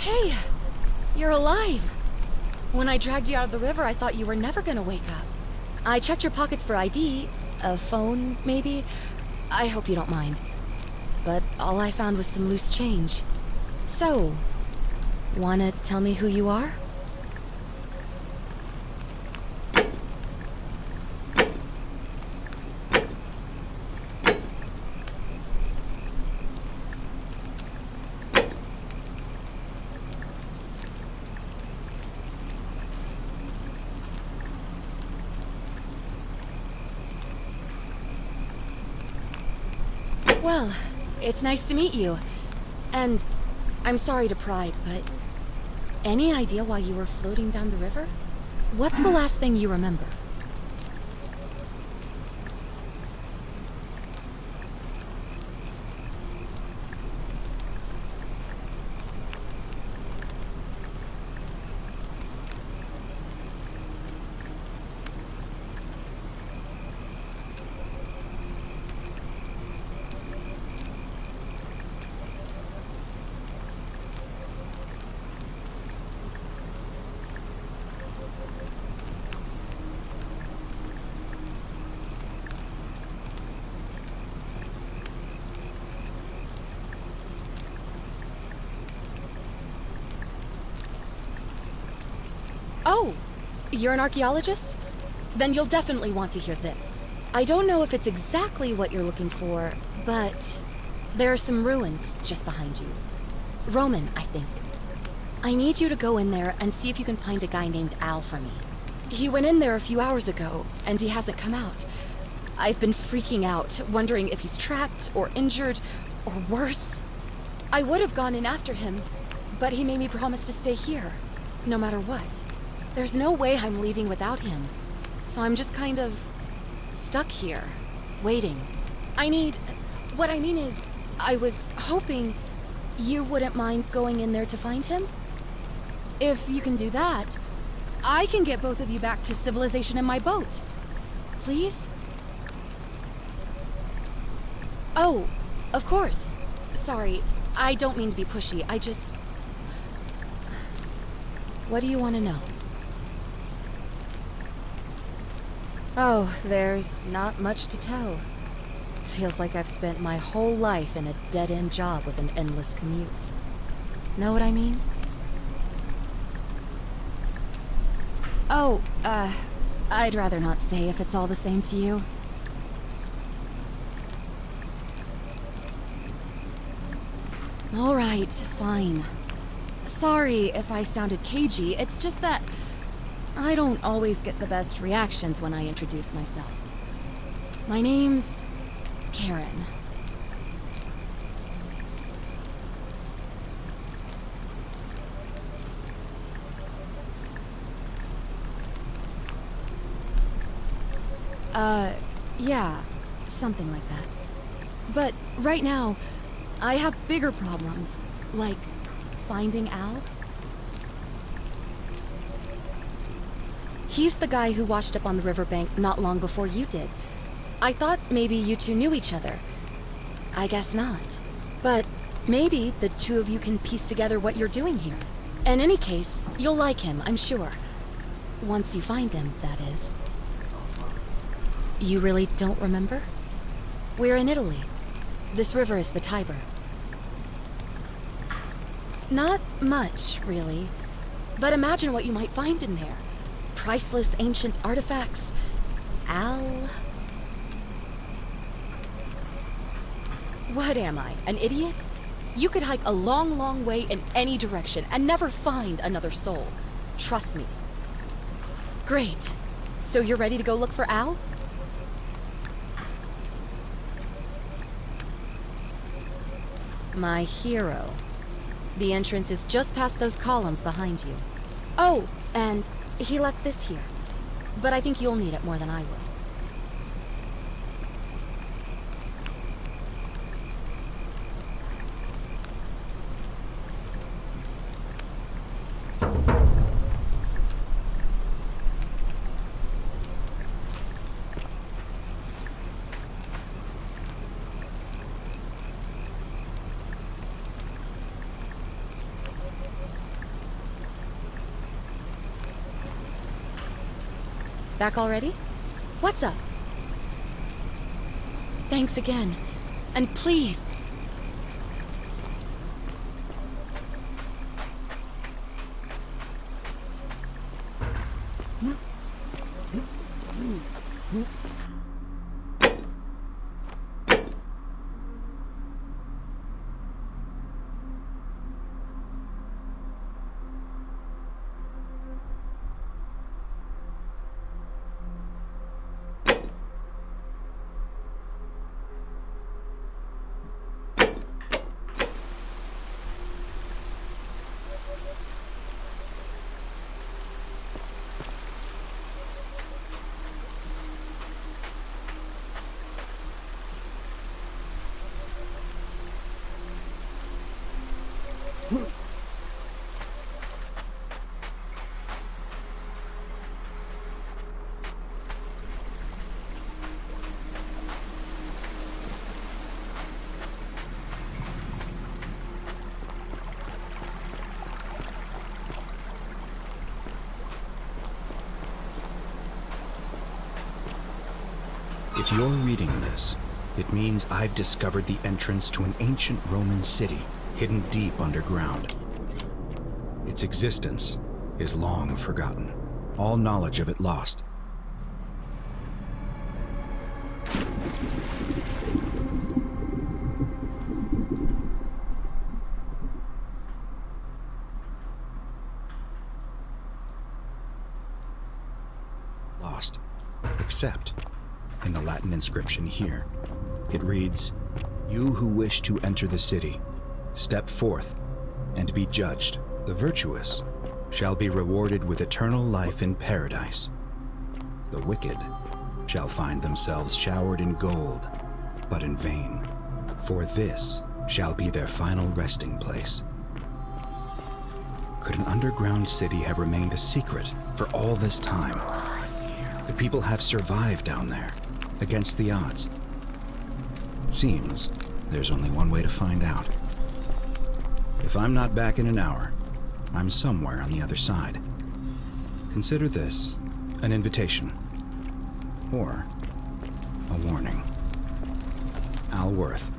Hey, you're alive. When I dragged you out of the river, I thought you were never gonna wake up. I checked your pockets for ID, a phone, maybe. I hope you don't mind. But all I found was some loose change. So, wanna tell me who you are? Well, it's nice to meet you. And I'm sorry to pry, but any idea why you were floating down the river? What's the last thing you remember? Oh, you're an archaeologist? Then you'll definitely want to hear this. I don't know if it's exactly what you're looking for, but there are some ruins just behind you. Roman, I think. I need you to go in there and see if you can find a guy named Al for me. He went in there a few hours ago, and he hasn't come out. I've been freaking out, wondering if he's trapped or injured or worse. I would have gone in after him, but he made me promise to stay here, no matter what. There's no way I'm leaving without him, so I'm just kind of stuck here, waiting. What I mean is, I was hoping you wouldn't mind going in there to find him? If you can do that, I can get both of you back to civilization in my boat. Please? Oh, of course. Sorry, I don't mean to be pushy, What do you want to know? Oh, there's not much to tell. Feels like I've spent my whole life in a dead-end job with an endless commute. Know what I mean? Oh, I'd rather not say if it's all the same to you. All right, fine. Sorry if I sounded cagey, it's just that I don't always get the best reactions when I introduce myself. My name's Karen. Yeah, something like that. But right now, I have bigger problems, like finding Al. He's the guy who washed up on the riverbank not long before you did. I thought maybe you two knew each other. I guess not. But maybe the two of you can piece together what you're doing here. In any case, you'll like him, I'm sure. Once you find him, that is. You really don't remember? We're in Italy. This river is the Tiber. Not much, really. But imagine what you might find in there. Priceless ancient artifacts. Al... What am I, an idiot? You could hike a long, long way in any direction and never find another soul. Trust me. Great. So you're ready to go look for Al? My hero. The entrance is just past those columns behind you. Oh, and he left this here. But I think you'll need it more than I will. Back already? What's up? Thanks again. And please... If you're reading this, it means I've discovered the entrance to an ancient Roman city hidden deep underground. Its existence is long forgotten, all knowledge of it lost. Except in the Latin inscription here. It reads, "You who wish to enter the city, step forth and be judged. The virtuous shall be rewarded with eternal life in paradise. The wicked shall find themselves showered in gold, but in vain, for this shall be their final resting place." Could an underground city have remained a secret for all this time? The people have survived down there, against the odds. It seems there's only one way to find out. If I'm not back in an hour, I'm somewhere on the other side. Consider this an invitation, or a warning. Al Worth.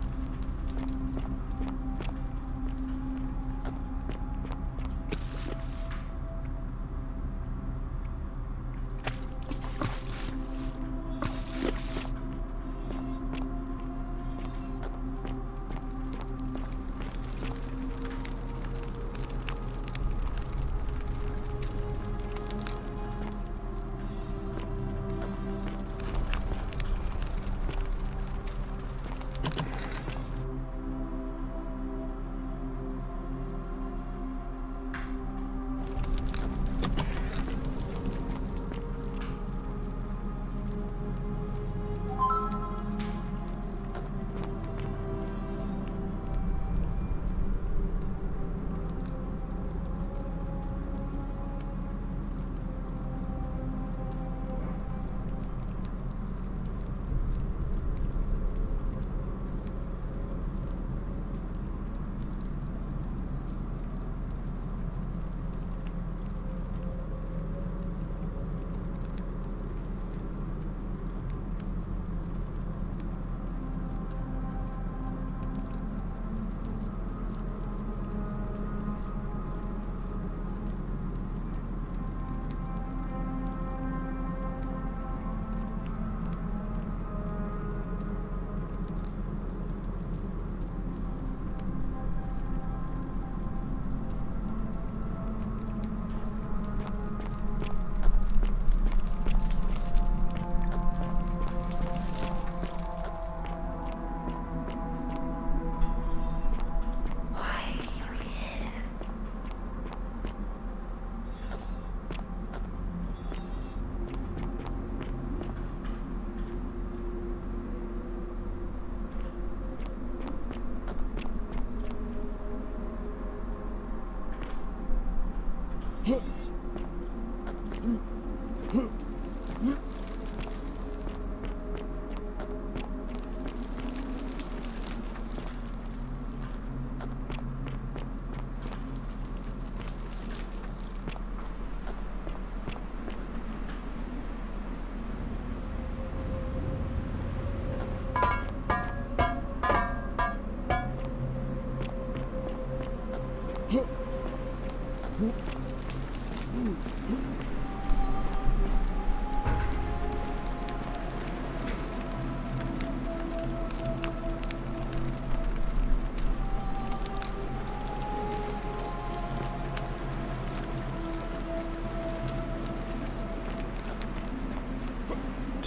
To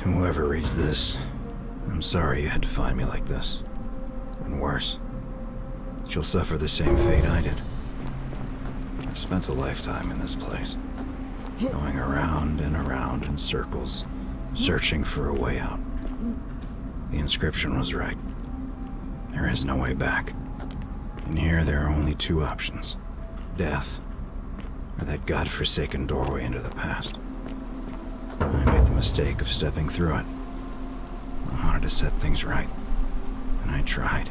whoever reads this, I'm sorry you had to find me like this. And worse, that you'll suffer the same fate I did. I've spent a lifetime in this place, going around and around in circles, searching for a way out. The inscription was right. There is no way back. And here there are only two options: death, or that godforsaken doorway into the past. I made the mistake of stepping through it. I wanted to set things right. And I tried.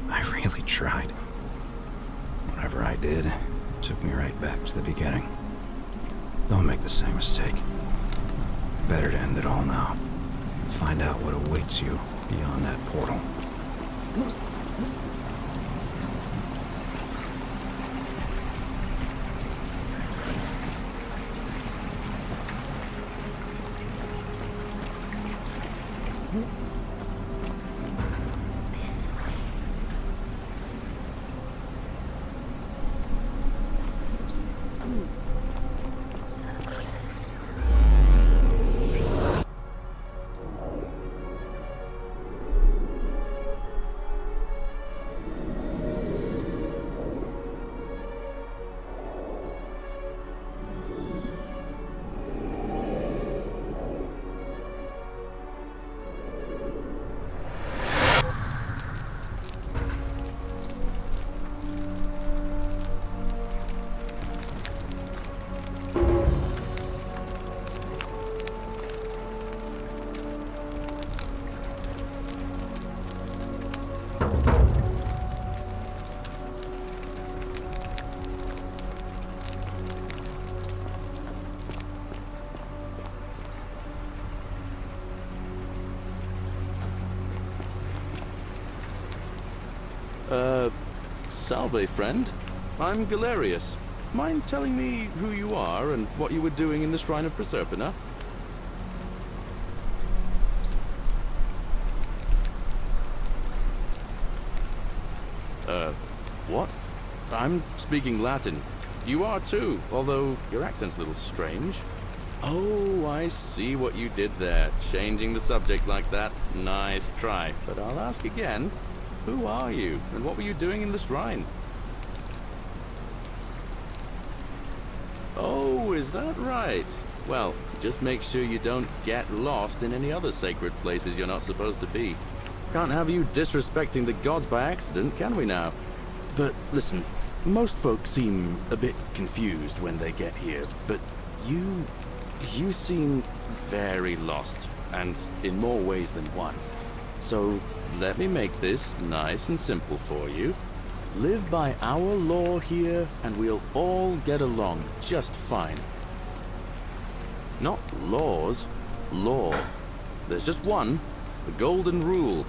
I really tried. Whatever I did, it took me right back to the beginning. Don't make the same mistake. Better to end it all now. Find out what awaits you beyond that portal. Salve, friend. I'm Galerius. Mind telling me who you are and what you were doing in the Shrine of Proserpina? What? I'm speaking Latin. You are too, although your accent's a little strange. Oh, I see what you did there, changing the subject like that. Nice try. But I'll ask again. Who are you, and what were you doing in the shrine? Oh, is that right? Well, just make sure you don't get lost in any other sacred places you're not supposed to be. Can't have you disrespecting the gods by accident, can we now? But listen, most folks seem a bit confused when they get here, but you seem very lost, and in more ways than one. So, let me make this nice and simple for you. Live by our law here, and we'll all get along just fine. Not laws, law. There's just one, the Golden Rule,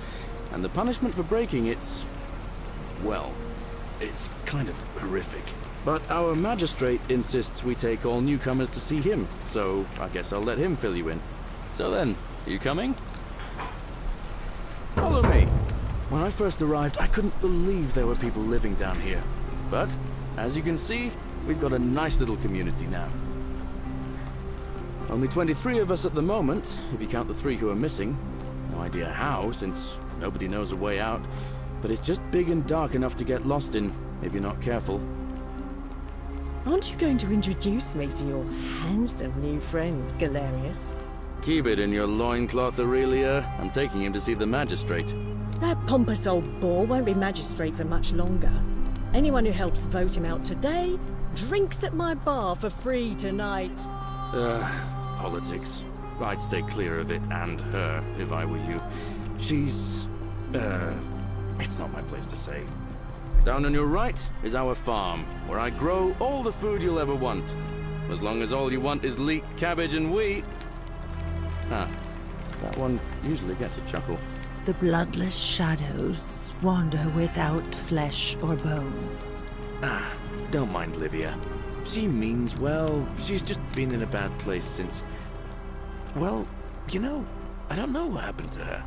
and the punishment for breaking it's... well, it's kind of horrific. But our magistrate insists we take all newcomers to see him, so I guess I'll let him fill you in. So then, are you coming? Follow me. When I first arrived, I couldn't believe there were people living down here. But, as you can see, we've got a nice little community now. Only 23 of us at the moment, if you count the 3 who are missing. No idea how, since nobody knows a way out. But it's just big and dark enough to get lost in, if you're not careful. Aren't you going to introduce me to your handsome new friend, Galerius? Keep it in your loincloth, Aurelia. I'm taking him to see the magistrate. That pompous old bore won't be magistrate for much longer. Anyone who helps vote him out today drinks at my bar for free tonight. Politics. I'd stay clear of it and her, if I were you. She's... it's not my place to say. Down on your right is our farm, where I grow all the food you'll ever want. As long as all you want is leek, cabbage, and wheat. Huh. That one usually gets a chuckle. The bloodless shadows wander without flesh or bone. Don't mind Livia. She means well. She's just been in a bad place since... Well, you know, I don't know what happened to her.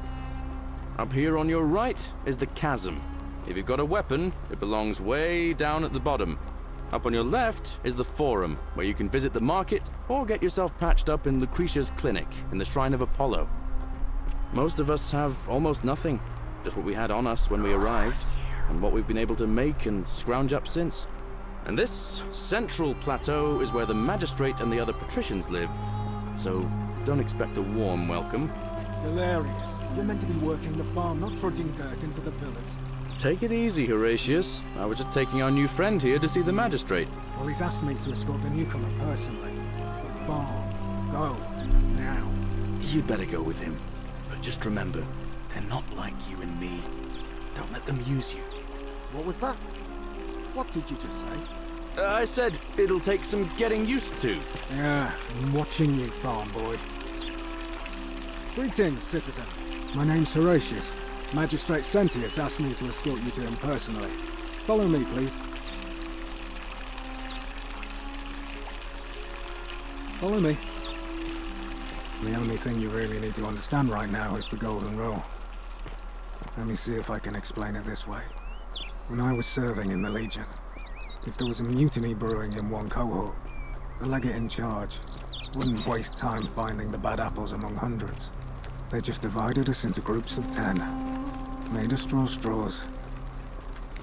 Up here on your right is the chasm. If you've got a weapon, it belongs way down at the bottom. Up on your left is the Forum, where you can visit the market or get yourself patched up in Lucretia's clinic in the Shrine of Apollo. Most of us have almost nothing, just what we had on us when we arrived, and what we've been able to make and scrounge up since. And this central plateau is where the magistrate and the other patricians live, so don't expect a warm welcome. Hilarious. You're meant to be working the farm, not trudging dirt into the villas. Take it easy, Horatius. I was just taking our new friend here to see the magistrate. Well, he's asked me to escort the newcomer personally. The farm. Go. Now. You'd better go with him. But just remember, they're not like you and me. Don't let them use you. What was that? What did you just say? I said it'll take some getting used to. Yeah, I'm watching you, farm boy. Greetings, citizen. My name's Horatius. Magistrate Sentius asked me to escort you to him personally. Follow me, please. Follow me. The only thing you really need to understand right now is the Golden Rule. Let me see if I can explain it this way. When I was serving in the Legion, if there was a mutiny brewing in one cohort, the legate in charge wouldn't waste time finding the bad apples among hundreds. They just divided us into groups of 10, made us draw straws,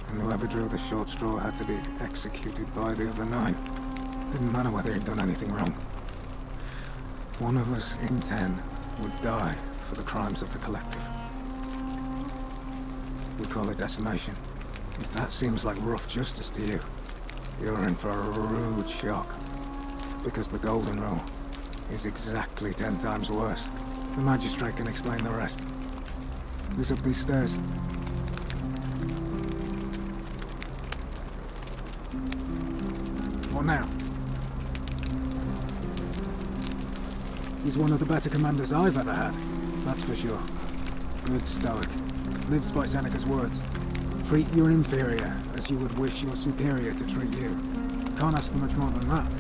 and whoever drew the short straw had to be executed by the other 9. Didn't matter whether he'd done anything wrong. One of us in 10 would die for the crimes of the collective. We call it decimation. If that seems like rough justice to you, you're in for a rude shock. Because the Golden Rule is exactly 10 times worse. The magistrate can explain the rest. Who's up these stairs? What now? He's one of the better commanders I've ever had, that's for sure. Good stoic. Lives by Seneca's words. Treat your inferior as you would wish your superior to treat you. Can't ask for much more than that.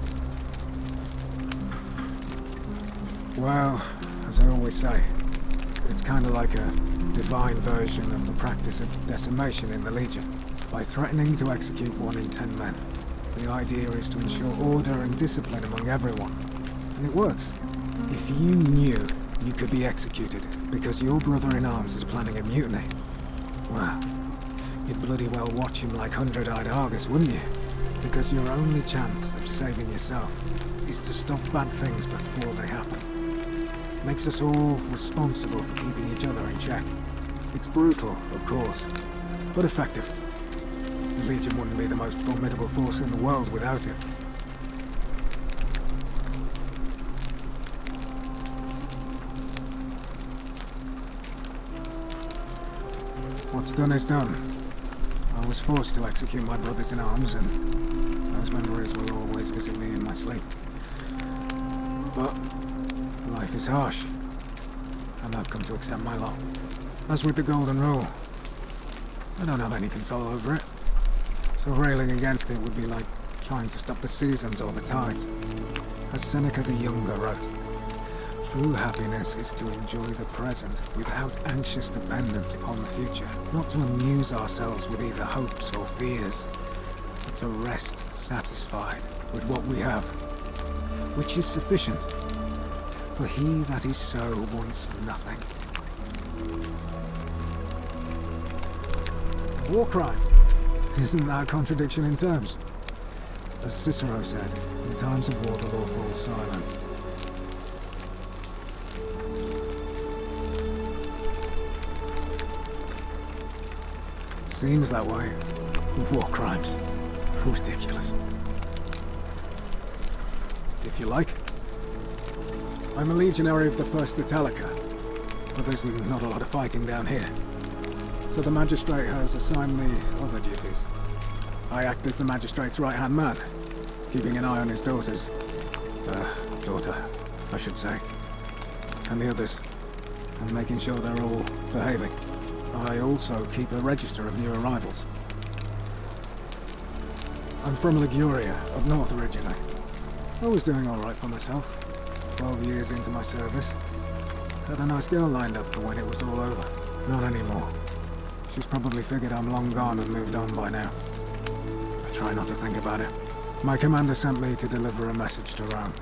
Well, as I always say, it's kind of like a divine version of the practice of decimation in the Legion. By threatening to execute 1 in 10 men, the idea is to ensure order and discipline among everyone. And it works. If you knew you could be executed because your brother-in-arms is planning a mutiny, well, you'd bloody well watch him like hundred-eyed Argus, wouldn't you? Because your only chance of saving yourself is to stop bad things before they happen. Makes us all responsible for keeping each other in check. It's brutal, of course, but effective. The Legion wouldn't be the most formidable force in the world without it. What's done is done. I was forced to execute my brothers-in-arms, and those memories will always visit me in my sleep. But life is harsh, and I've come to accept my lot. As with the Golden Rule, I don't have any control over it, so railing against it would be like trying to stop the seasons or the tides. As Seneca the Younger wrote, true happiness is to enjoy the present without anxious dependence upon the future, not to amuse ourselves with either hopes or fears, but to rest satisfied with what we have, which is sufficient. For he that is so wants nothing. War crime. Isn't that a contradiction in terms? As Cicero said, in times of war the law falls silent. Seems that way. War crimes. Ridiculous. If you like. I'm a legionary of the 1st Italica, but there's not a lot of fighting down here. So the magistrate has assigned me other duties. I act as the magistrate's right-hand man, keeping an eye on his daughters. Daughter, I should say. And the others, and making sure they're all behaving. I also keep a register of new arrivals. I'm from Liguria, up north originally. I was doing alright for myself. 12 years into my service. Had a nice girl lined up for when it was all over. Not anymore. She's probably figured I'm long gone and moved on by now. I try not to think about it. My commander sent me to deliver a message to Rome.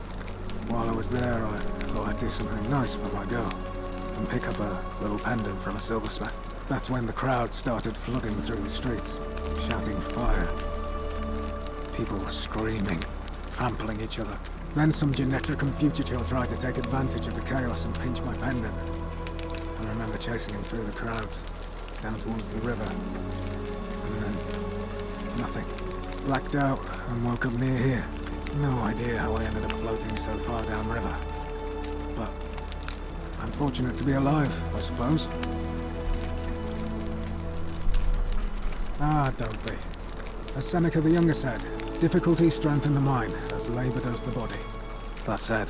While I was there, I thought I'd do something nice for my girl and pick up a little pendant from a silversmith. That's when the crowd started flooding through the streets, shouting fire. People were screaming, trampling each other. Then some Genetricum fugitive tried to take advantage of the chaos and pinch my pendant. I remember chasing him through the crowds, down towards the river. And then, nothing. Blacked out and woke up near here. No idea how I ended up floating so far downriver. But I'm fortunate to be alive, I suppose. Ah, don't be. As Seneca the Younger said, difficulty strengthens the mind, as labor does the body. That said,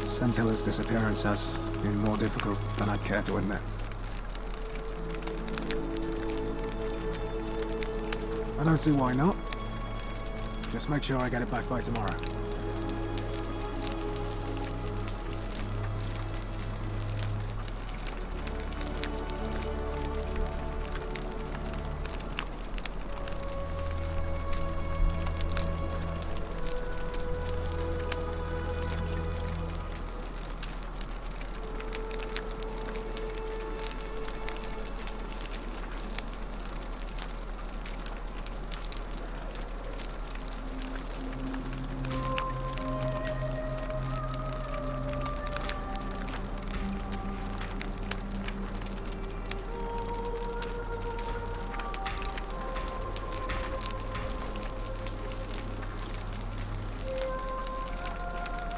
Sentilla's disappearance has been more difficult than I'd care to admit. I don't see why not. Just make sure I get it back by tomorrow.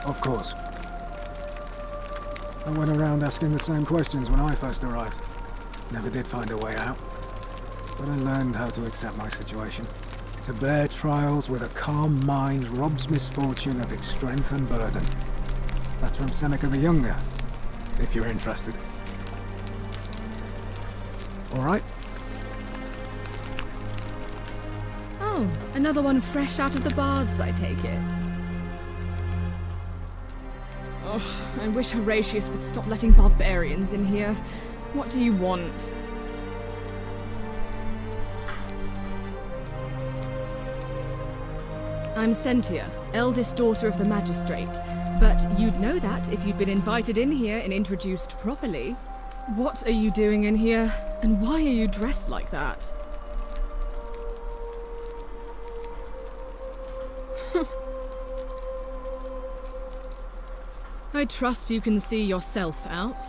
Of course. I went around asking the same questions when I first arrived. Never did find a way out. But I learned how to accept my situation. To bear trials with a calm mind robs misfortune of its strength and burden. That's from Seneca the Younger, if you're interested. All right? Oh, another one fresh out of the baths, I take it. Ugh, I wish Horatius would stop letting barbarians in here. What do you want? I'm Sentia, eldest daughter of the magistrate. But you'd know that if you'd been invited in here and introduced properly. What are you doing in here? And why are you dressed like that? I trust you can see yourself out.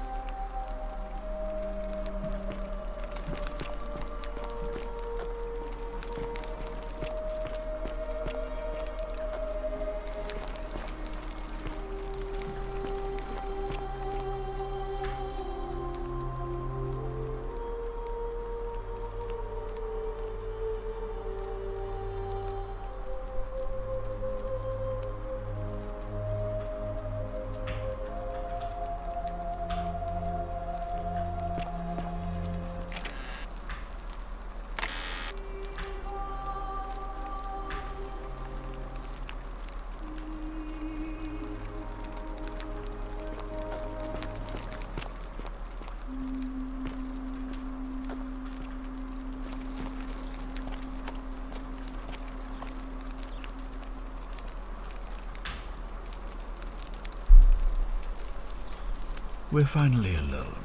We're finally alone.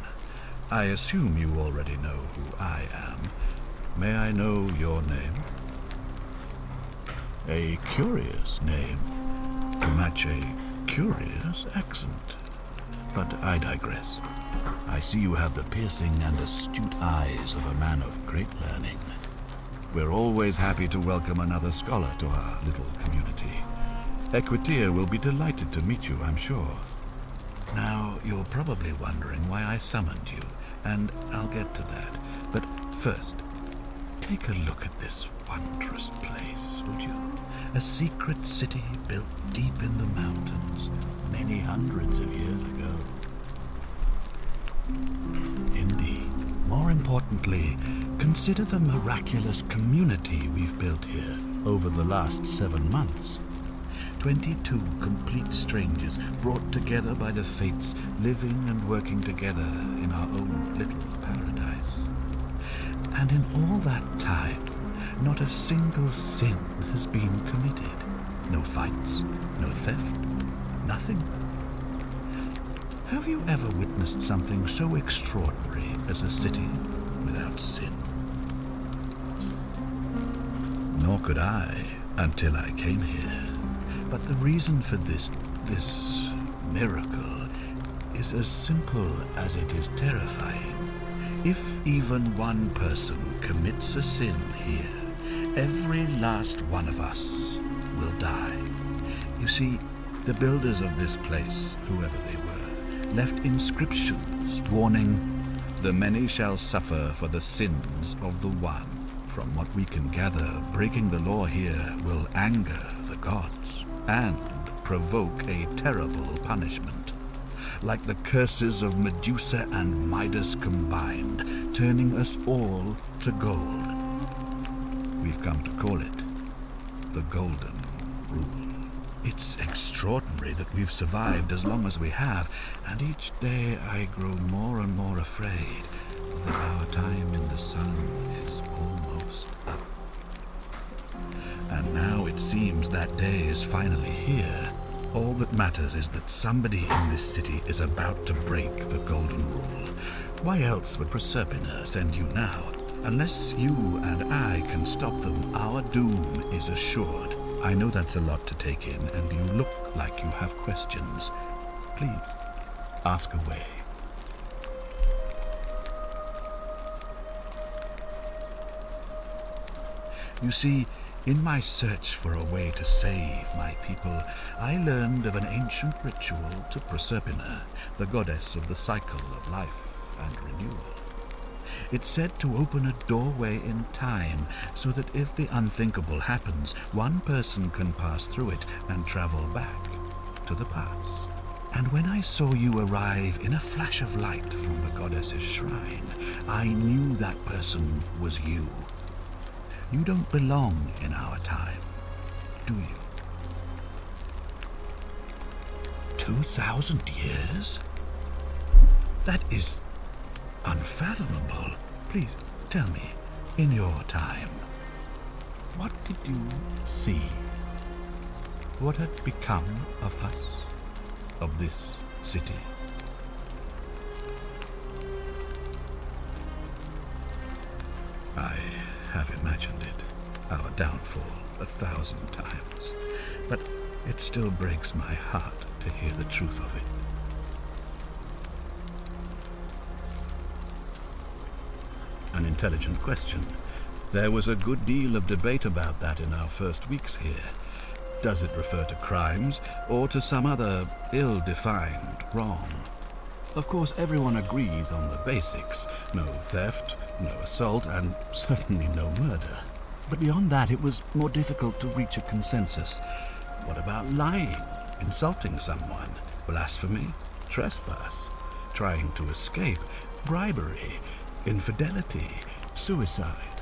I assume you already know who I am. May I know your name? A curious name to match a curious accent. But I digress. I see you have the piercing and astute eyes of a man of great learning. We're always happy to welcome another scholar to our little community. Equitia will be delighted to meet you, I'm sure. Now, you're probably wondering why I summoned you, and I'll get to that. But first, take a look at this wondrous place, would you? A secret city built deep in the mountains, many hundreds of years ago. Indeed. More importantly, consider the miraculous community we've built here. over the last 7 months. 22 complete strangers brought together by the fates, living and working together in our own little paradise. And in all that time, not a single sin has been committed. No fights, no theft, nothing. Have you ever witnessed something so extraordinary as a city without sin? Nor could I until I came here. But the reason for this miracle is as simple as it is terrifying. If even one person commits a sin here, every last one of us will die. You see, the builders of this place, whoever they were, left inscriptions warning, "The many shall suffer for the sins of the one." From what we can gather, breaking the law here will anger the gods and provoke a terrible punishment. Like the curses of Medusa and Midas combined, turning us all to gold. We've come to call it the Golden Rule. It's extraordinary that we've survived as long as we have, and each day I grow more and more afraid that our time in the sun is almost up. And now it seems that day is finally here. All that matters is that somebody in this city is about to break the Golden Rule. Why else would Proserpina send you now? Unless you and I can stop them, our doom is assured. I know that's a lot to take in, and you look like you have questions. Please, ask away. You see, in my search for a way to save my people, I learned of an ancient ritual to Proserpina, the goddess of the cycle of life and renewal. It's said to open a doorway in time, so that if the unthinkable happens, one person can pass through it and travel back to the past. And when I saw you arrive in a flash of light from the goddess's shrine, I knew that person was you. You don't belong in our time, do you? 2,000 years? That is unfathomable. Please tell me, in your time, what did you see? What had become of us, of this city? I have imagined it, our downfall, 1,000 times, but it still breaks my heart to hear the truth of it. An intelligent question. There was a good deal of debate about that in our first weeks here. Does it refer to crimes or to some other ill-defined wrong? Of course, everyone agrees on the basics. No theft, no assault, and certainly no murder. But beyond that, it was more difficult to reach a consensus. What about lying, insulting someone, blasphemy, trespass, trying to escape, bribery, infidelity, suicide?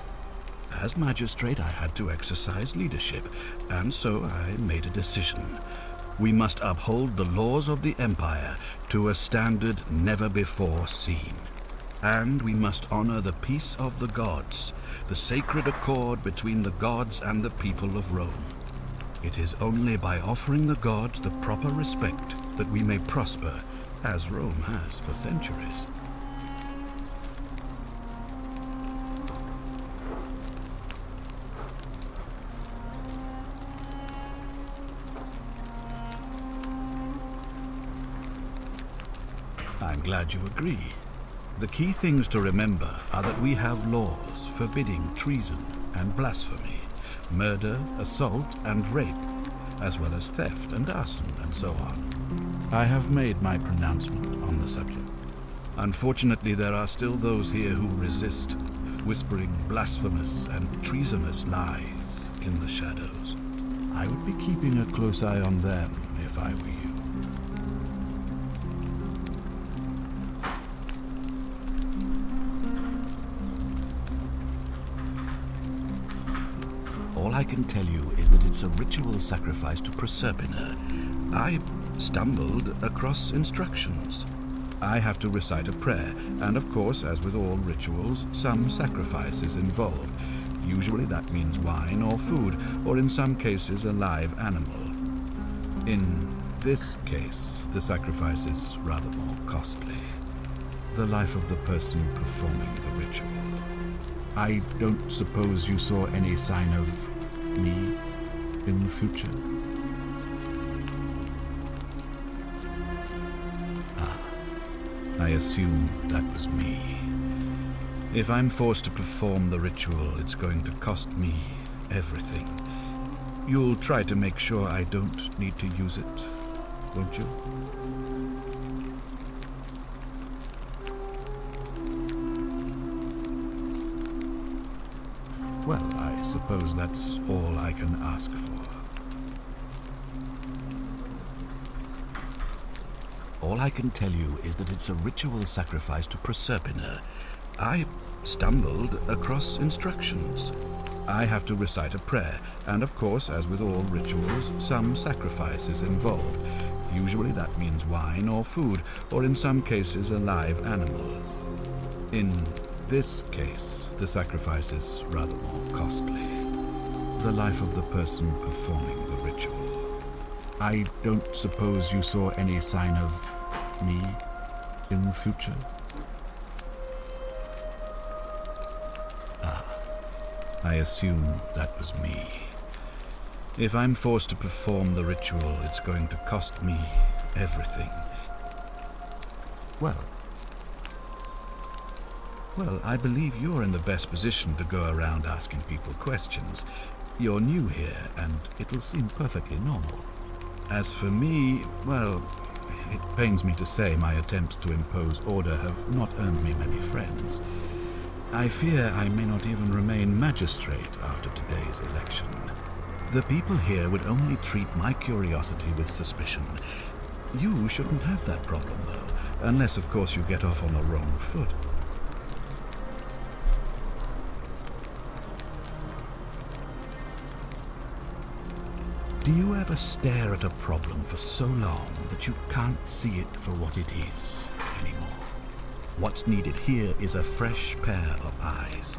As magistrate, I had to exercise leadership, and so I made a decision. We must uphold the laws of the Empire to a standard never before seen. And we must honor the peace of the gods, the sacred accord between the gods and the people of Rome. It is only by offering the gods the proper respect that we may prosper, as Rome has for centuries. I'm glad you agree. The key things to remember are that we have laws forbidding treason and blasphemy, murder, assault, and rape, as well as theft and arson and so on. I have made my pronouncement on the subject. Unfortunately, there are still those here who resist, whispering blasphemous and treasonous lies in the shadows. I would be keeping a close eye on them if I were you. All I can tell you is that it's a ritual sacrifice to Proserpina. I stumbled across instructions. I have to recite a prayer, and of course, as with all rituals, some sacrifice is involved. Usually that means wine or food, or in some cases a live animal. In this case, the sacrifice is rather more costly. The life of the person performing the ritual. I don't suppose you saw any sign of me in the future? I assume that was me. If I'm forced to perform the ritual, it's going to cost me everything. You'll try to make sure I don't need to use it, won't you? Well, I suppose that's all I can ask for. All I can tell you is that it's a ritual sacrifice to Proserpina. I stumbled across instructions. I have to recite a prayer, and of course, as with all rituals, some sacrifice is involved. Usually that means wine or food, or in some cases a live animal. In this case, the sacrifice is rather more costly. The life of the person performing the ritual. I don't suppose you saw any sign of me in the future? I assume that was me. If I'm forced to perform the ritual, it's going to cost me everything. Well, I believe you're in the best position to go around asking people questions. You're new here, and it'll seem perfectly normal. As for me, well, it pains me to say my attempts to impose order have not earned me many friends. I fear I may not even remain magistrate after today's election. The people here would only treat my curiosity with suspicion. You shouldn't have that problem, though, unless, of course, you get off on the wrong foot. Do you ever stare at a problem for so long that you can't see it for what it is anymore? What's needed here is a fresh pair of eyes.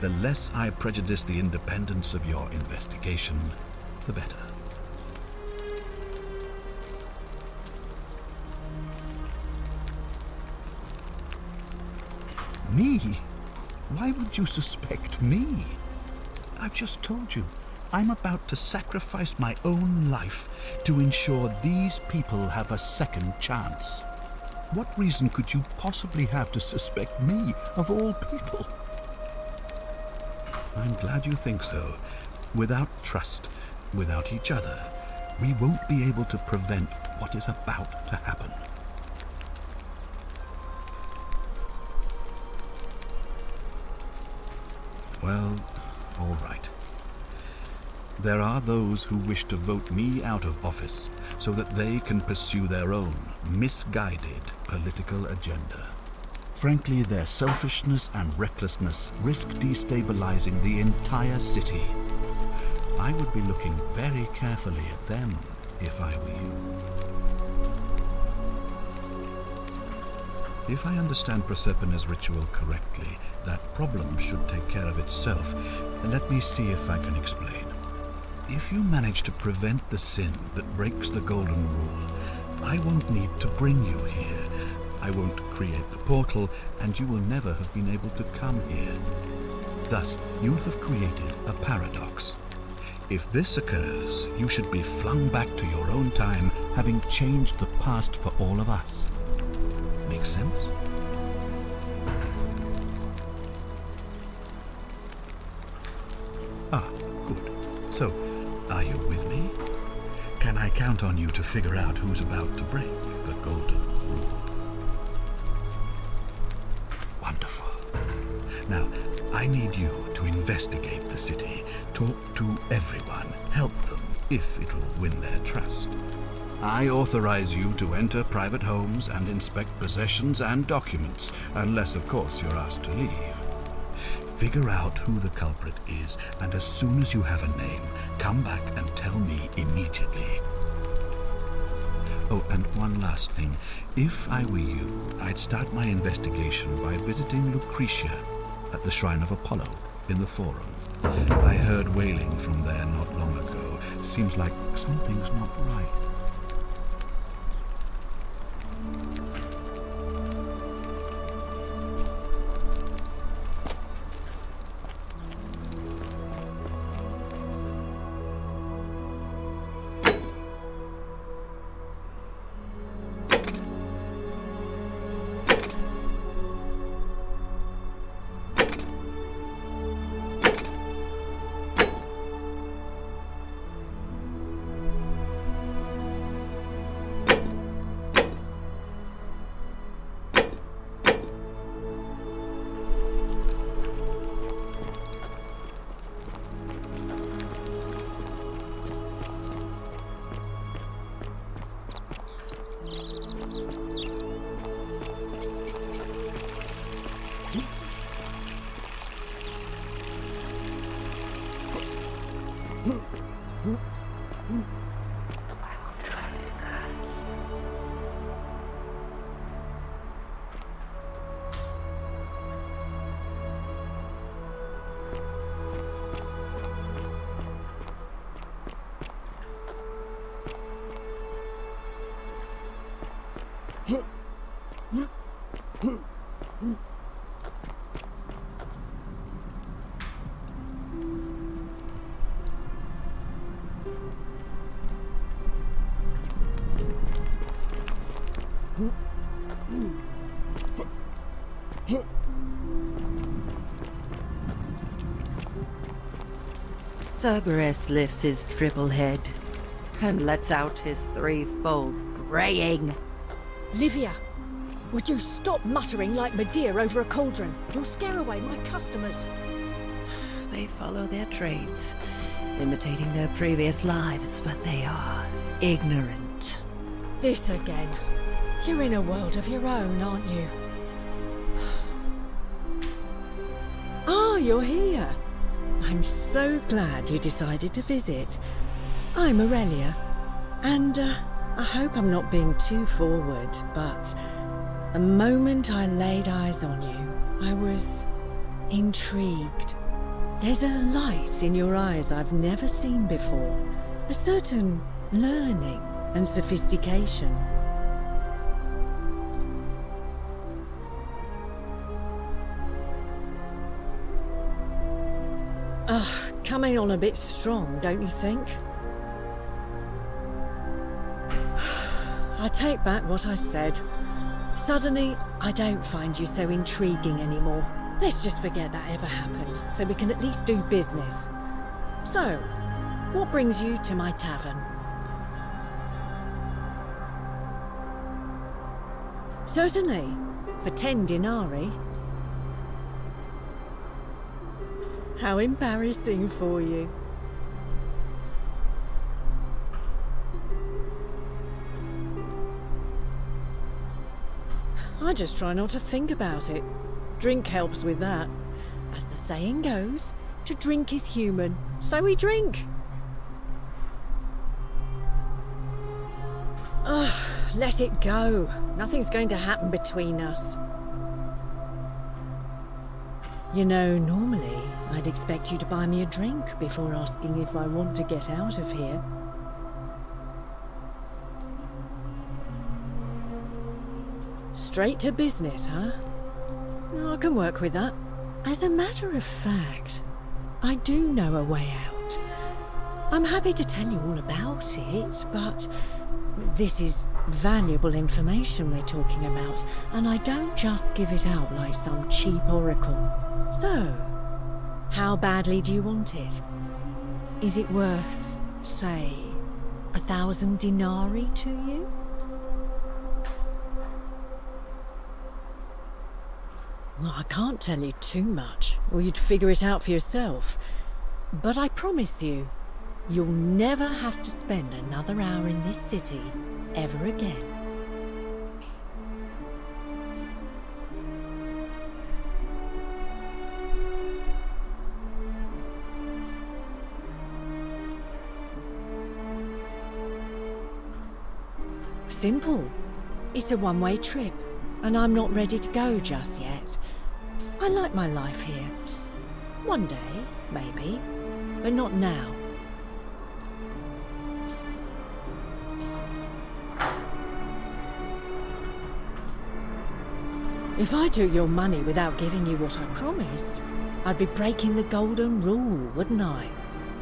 The less I prejudice the independence of your investigation, the better. Me? Why would you suspect me? I've just told you. I'm about to sacrifice my own life to ensure these people have a second chance. What reason could you possibly have to suspect me, of all people? I'm glad you think so. Without trust, without each other, we won't be able to prevent what is about to happen. Well, all right. There are those who wish to vote me out of office so that they can pursue their own misguided political agenda. Frankly, their selfishness and recklessness risk destabilizing the entire city. I would be looking very carefully at them if I were you. If I understand Proserpina's ritual correctly, that problem should take care of itself. Let me see if I can explain. If you manage to prevent the sin that breaks the Golden Rule, I won't need to bring you here. I won't create the portal, and you will never have been able to come here. Thus, you'll have created a paradox. If this occurs, you should be flung back to your own time, having changed the past for all of us. Make sense? Ah, good. So, are you with me? Can I count on you to figure out who's about to break the Golden Rule? Wonderful. Now, I need you to investigate the city, talk to everyone, help them if it'll win their trust. I authorize you to enter private homes and inspect possessions and documents, unless, of course, you're asked to leave. Figure out who the culprit is, and as soon as you have a name, come back and tell me immediately. Oh, and one last thing. If I were you, I'd start my investigation by visiting Lucretia at the Shrine of Apollo in the Forum. I heard wailing from there not long ago. Seems like something's not right. Cerberus lifts his triple head and lets out his threefold braying. Livia, would you stop muttering like Medea over a cauldron? You'll scare away my customers. They follow their trades, imitating their previous lives, but they are ignorant. This again. You're in a world of your own, aren't you? Ah, you're here. I'm so glad you decided to visit. I'm Aurelia, and I hope I'm not being too forward, but the moment I laid eyes on you, I was intrigued. There's a light in your eyes I've never seen before, a certain learning and sophistication. Ugh, coming on a bit strong, don't you think? I take back what I said. Suddenly, I don't find you so intriguing anymore. Let's just forget that ever happened, so we can at least do business. So, what brings you to my tavern? Certainly, for 10 denarii. How embarrassing for you. I just try not to think about it. Drink helps with that. As the saying goes, to drink is human, so we drink. Ugh, let it go. Nothing's going to happen between us. You know, normally, I'd expect you to buy me a drink before asking if I want to get out of here. Straight to business, huh? I can work with that. As a matter of fact, I do know a way out. I'm happy to tell you all about it, but this is valuable information we're talking about, and I don't just give it out like some cheap oracle. So, how badly do you want it? Is it worth, say, 1,000 denarii to you? Well, I can't tell you too much, or you'd figure it out for yourself. But I promise you, you'll never have to spend another hour in this city ever again. simple. It's a one-way trip, and I'm not ready to go just yet. I like my life here. One day, maybe, but not now. If I took your money without giving you what I promised, I'd be breaking the golden rule, wouldn't I?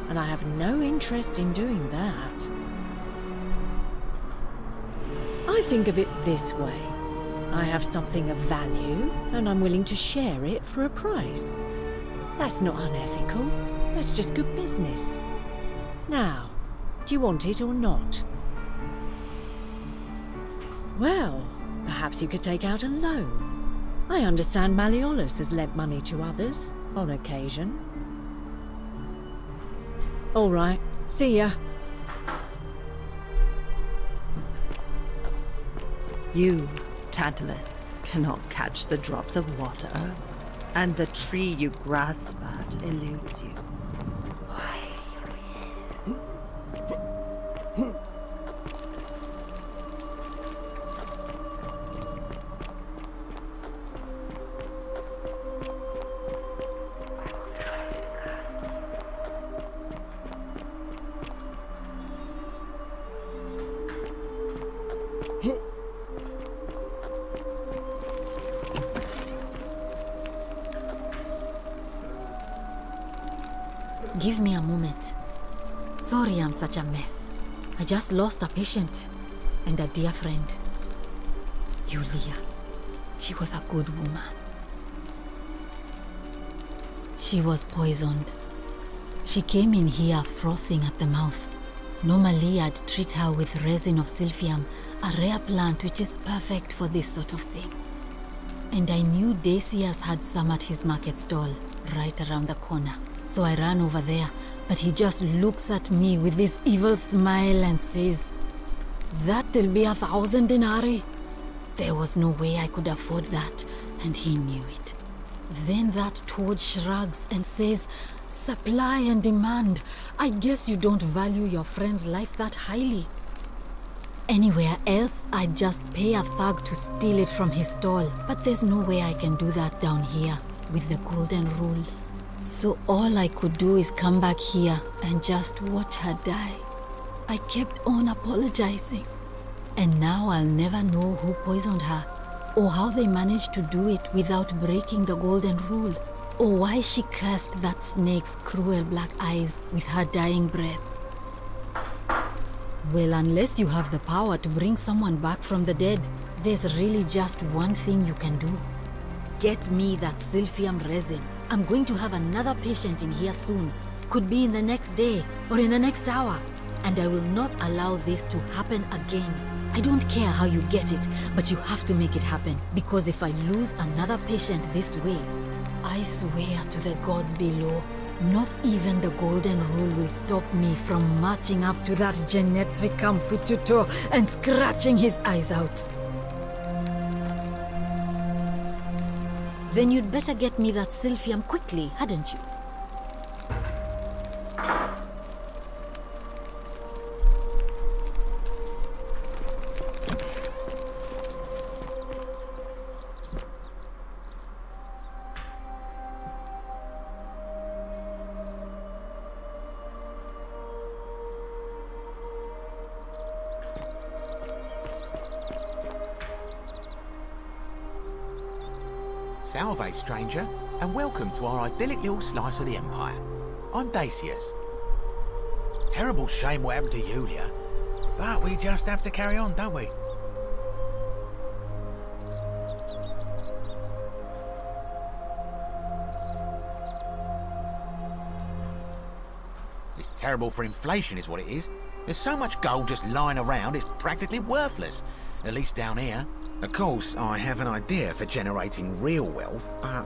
And I have no interest in doing that. I think of it this way. I have something of value, and I'm willing to share it for a price. That's not unethical. That's just good business. Now, do you want it or not? Well, perhaps you could take out a loan. I understand Malleolus has lent money to others, on occasion. All right, see ya. You, Tantalus, cannot catch the drops of water, and the tree you grasp at eludes you. Give me a moment. Sorry I'm such a mess. I just lost a patient and a dear friend. Julia. She was a good woman. She was poisoned. She came in here frothing at the mouth. Normally I'd treat her with resin of silphium, a rare plant which is perfect for this sort of thing. And I knew Decius had some at his market stall, right around the corner. So I ran over there, but he just looks at me with this evil smile and says, "That'll be 1,000 denarii." There was no way I could afford that, and he knew it. Then that toad shrugs and says, "Supply and demand. I guess you don't value your friend's life that highly." Anywhere else, I'd just pay a thug to steal it from his stall, but there's no way I can do that down here with the golden rule. So all I could do is come back here and just watch her die. I kept on apologizing. And now I'll never know who poisoned her, or how they managed to do it without breaking the golden rule, or why she cursed that snake's cruel black eyes with her dying breath. Well, unless you have the power to bring someone back from the dead, there's really just one thing you can do. Get me that silphium resin. I'm going to have another patient in here soon. Could be in the next day or in the next hour. And I will not allow this to happen again. I don't care how you get it, but you have to make it happen. Because if I lose another patient this way, I swear to the gods below, not even the golden rule will stop me from marching up to that Genetricum Fututor and scratching his eyes out. Then you'd better get me that silphium quickly, hadn't you? Salve, stranger, and welcome to our idyllic little slice of the Empire. I'm Decius. Terrible shame what happened to Julia, but we just have to carry on, don't we? It's terrible for inflation is what it is. There's so much gold just lying around, it's practically worthless. At least down here. Of course, I have an idea for generating real wealth, but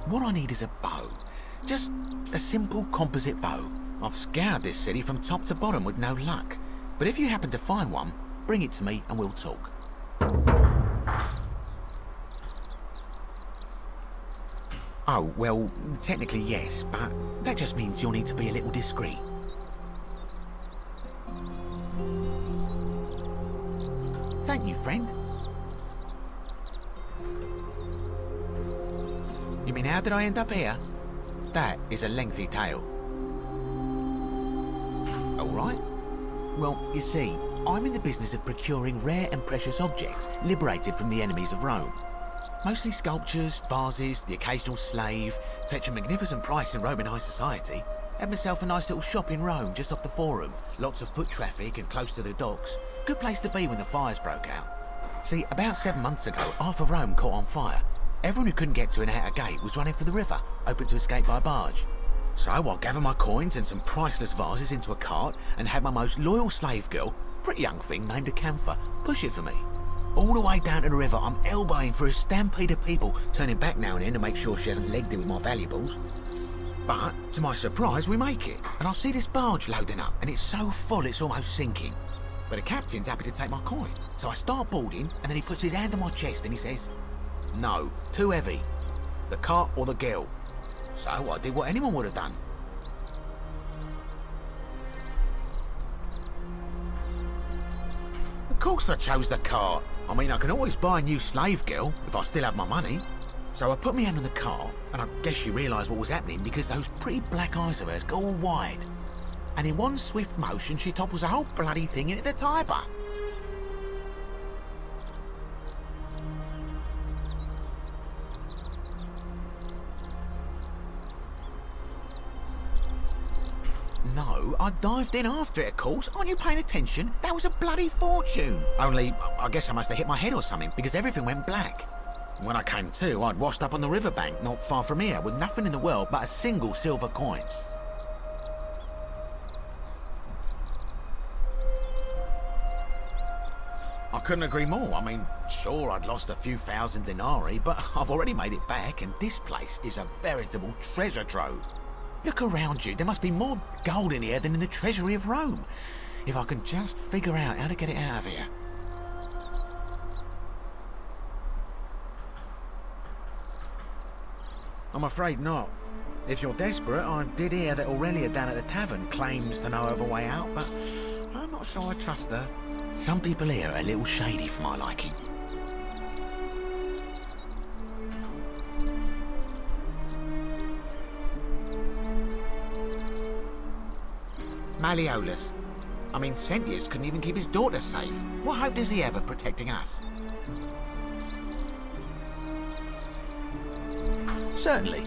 what I need is a bow. Just a simple composite bow. I've scoured this city from top to bottom with no luck. But if you happen to find one, bring it to me and we'll talk. Oh, well, technically yes, but that just means you'll need to be a little discreet. don't you, friend? You mean, how did I end up here? That is a lengthy tale. All right. Well, you see, I'm in the business of procuring rare and precious objects liberated from the enemies of Rome. Mostly sculptures, vases, the occasional slave. Fetch a magnificent price in Roman high society. Had myself a nice little shop in Rome, just off the Forum. Lots of foot traffic and close to the docks. Good place to be when the fires broke out. See, about 7 months ago, half of Rome caught on fire. Everyone who couldn't get to an outer gate was running for the river, open to escape by barge. So I gathered my coins and some priceless vases into a cart and had my most loyal slave girl, pretty young thing named Acantha, push it for me. All the way down to the river, I'm elbowing for a stampede of people, turning back now and then to make sure she hasn't legged it with my valuables. But, to my surprise, we make it, and I see this barge loading up, and it's so full it's almost sinking. But the captain's happy to take my coin, so I start boarding, and then he puts his hand on my chest and he says, "No, too heavy. The cart or the girl." So I did what anyone would have done. Of course I chose the cart. I mean, I can always buy a new slave girl if I still have my money. So I put my hand on the cart, and I guess she realised what was happening because those pretty black eyes of hers go all wide. And in one swift motion, she topples the whole bloody thing into the Tiber. No, I dived in after it, of course. Aren't you paying attention? That was a bloody fortune. Only, I guess I must have hit my head or something, because everything went black. When I came to, I'd washed up on the riverbank, not far from here, with nothing in the world but a single silver coin. I couldn't agree more. I mean, sure, I'd lost a few thousand denarii, but I've already made it back, and this place is a veritable treasure trove. Look around you. There must be more gold in here than in the treasury of Rome. If I can just figure out how to get it out of here. I'm afraid not. If you're desperate, I did hear that Aurelia down at the tavern claims to know of a way out, but I'm not sure I trust her. Some people here are a little shady for my liking. Malleolus. I mean, Sentius couldn't even keep his daughter safe. What hope does he have of protecting us? Certainly.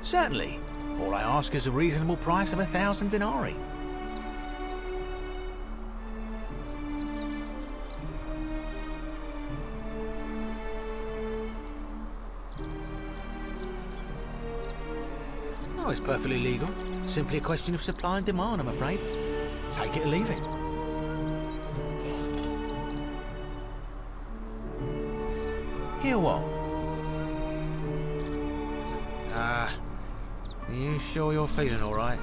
Certainly. All I ask is a reasonable price of 1,000 denarii. Oh, it's perfectly legal. Simply a question of supply and demand, I'm afraid. Take it or leave it. Hear what? You sure you're feeling all right?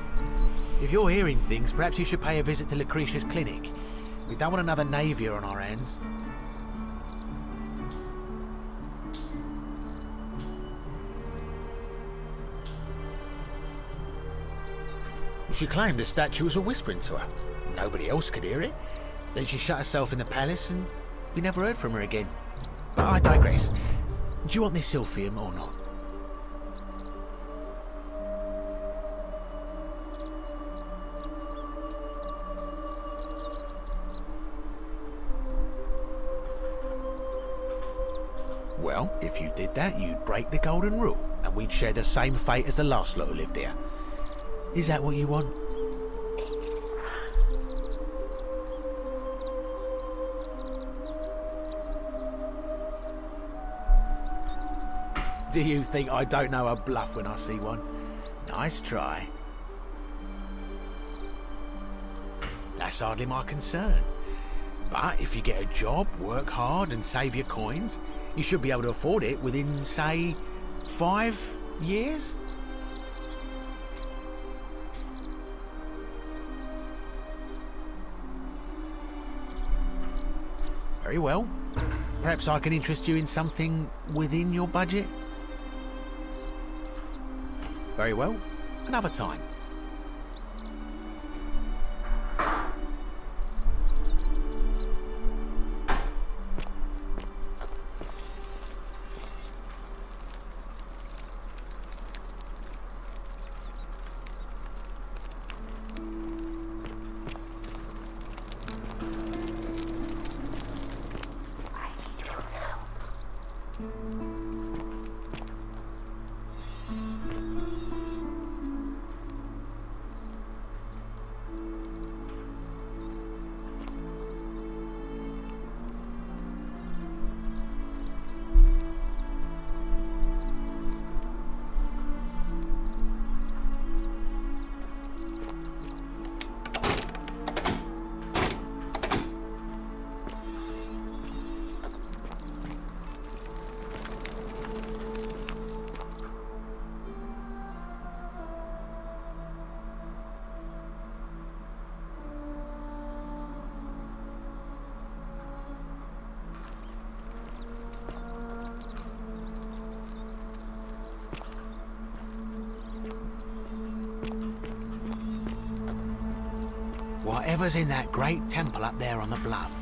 If you're hearing things, perhaps you should pay a visit to Lucretia's clinic. We don't want another Navier on our hands. She claimed the statue was whispering to her. Nobody else could hear it. Then she shut herself in the palace and we never heard from her again. But I digress. Do you want this silphium or not? Well, if you did that, you'd break the golden rule, and we'd share the same fate as the last lot who lived here. Is that what you want? Do you think I don't know a bluff when I see one? Nice try. That's hardly my concern. But if you get a job, work hard and save your coins, you should be able to afford it within, say, 5 years? Very well. Perhaps I can interest you in something within your budget? Very well. Another time. Whatever's in that great temple up there on the bluff,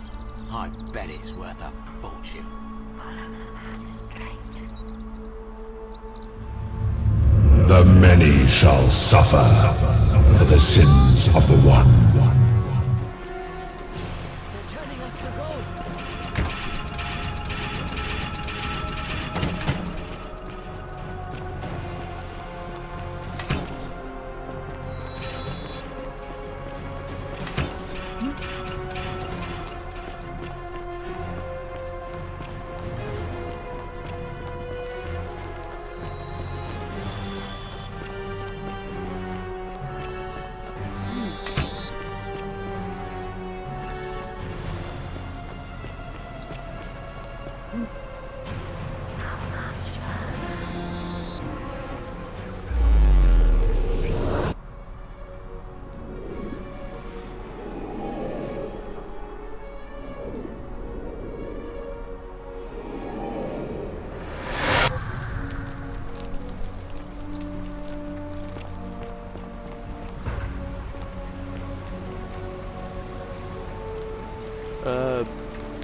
I bet it's worth a fortune. The many shall suffer for the sins of the one. Turning us to gold.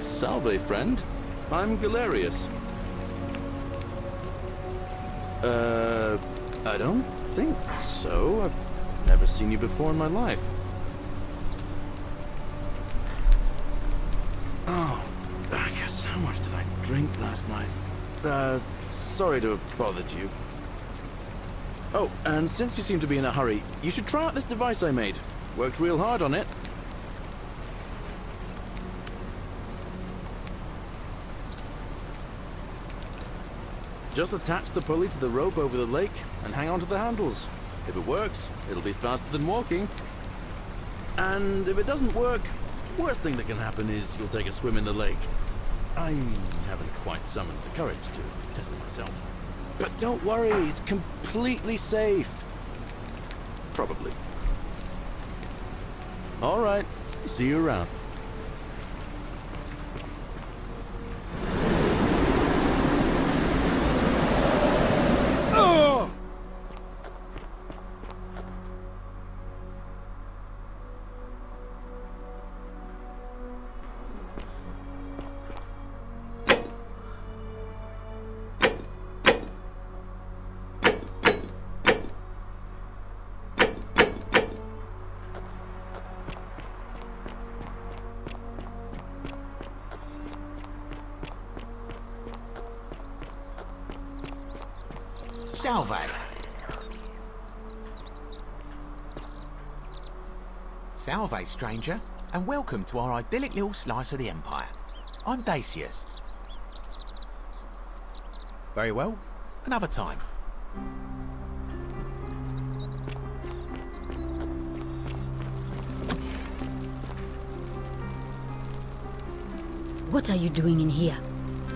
Salve, friend. I'm Galerius. I don't think so. I've never seen you before in my life. Oh, I guess how much did I drink last night? Sorry to have bothered you. Oh, and since you seem to be in a hurry, you should try out this device I made. Worked real hard on it. Just attach the pulley to the rope over the lake and hang on to the handles. If it works, it'll be faster than walking. And if it doesn't work, worst thing that can happen is you'll take a swim in the lake. I haven't quite summoned the courage to test it myself. But don't worry, it's completely safe. Probably. All right, see you around. Salve. Salve, stranger, and welcome to our idyllic little slice of the Empire. I'm Dacius. Very well, another time. What are you doing in here?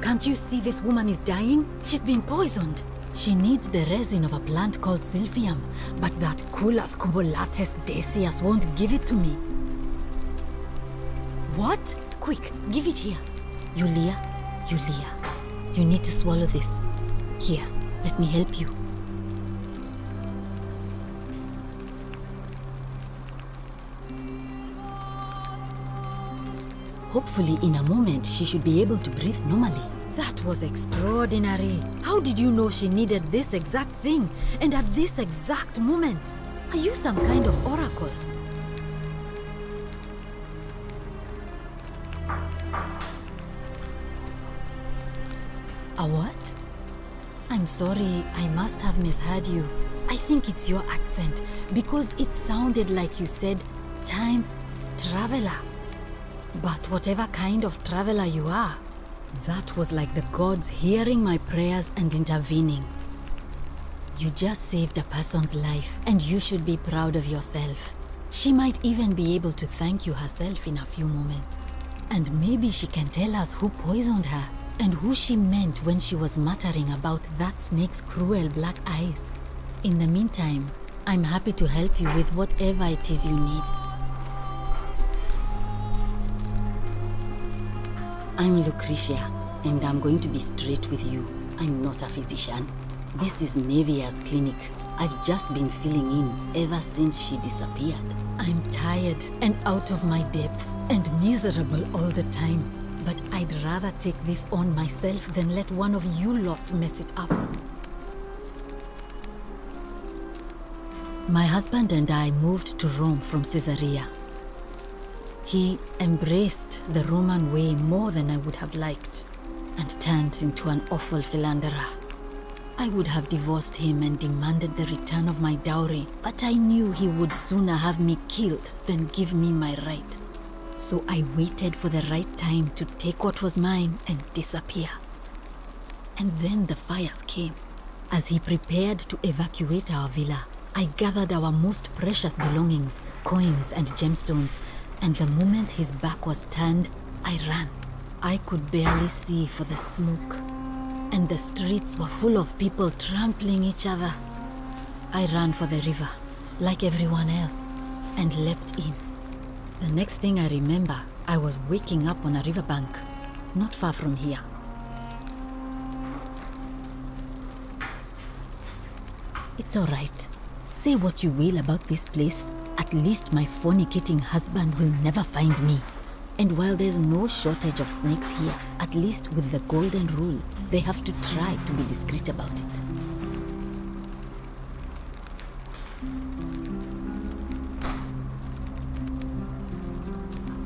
Can't you see this woman is dying? She's been poisoned. She needs the resin of a plant called Silphium, but that Culus cubulates Decius won't give it to me. What? Quick, give it here. Yulia, you need to swallow this. Here, let me help you. Hopefully, in a moment, she should be able to breathe normally. That was extraordinary. How did you know she needed this exact thing, and at this exact moment? Are you some kind of oracle? A what? I'm sorry, I must have misheard you. I think it's your accent, because it sounded like you said, time traveler. But whatever kind of traveler you are, that was like the gods hearing my prayers and intervening. You just saved a person's life, and you should be proud of yourself. She might even be able to thank you herself in a few moments. And maybe she can tell us who poisoned her, and who she meant when she was muttering about that snake's cruel black eyes. In the meantime, I'm happy to help you with whatever it is you need. I'm Lucretia, and I'm going to be straight with you. I'm not a physician. This is Nevia's clinic. I've just been filling in ever since she disappeared. I'm tired and out of my depth and miserable all the time. But I'd rather take this on myself than let one of you lot mess it up. My husband and I moved to Rome from Caesarea. He embraced the Roman way more than I would have liked and turned into an awful philanderer. I would have divorced him and demanded the return of my dowry, but I knew he would sooner have me killed than give me my right. So I waited for the right time to take what was mine and disappear. And then the fires came. As he prepared to evacuate our villa, I gathered our most precious belongings, coins and gemstones, and the moment his back was turned, I ran. I could barely see for the smoke, and the streets were full of people trampling each other. I ran for the river, like everyone else, and leapt in. The next thing I remember, I was waking up on a riverbank, not far from here. It's all right. Say what you will about this place, at least my fornicating husband will never find me. And while there's no shortage of snakes here, at least with the golden rule, they have to try to be discreet about it.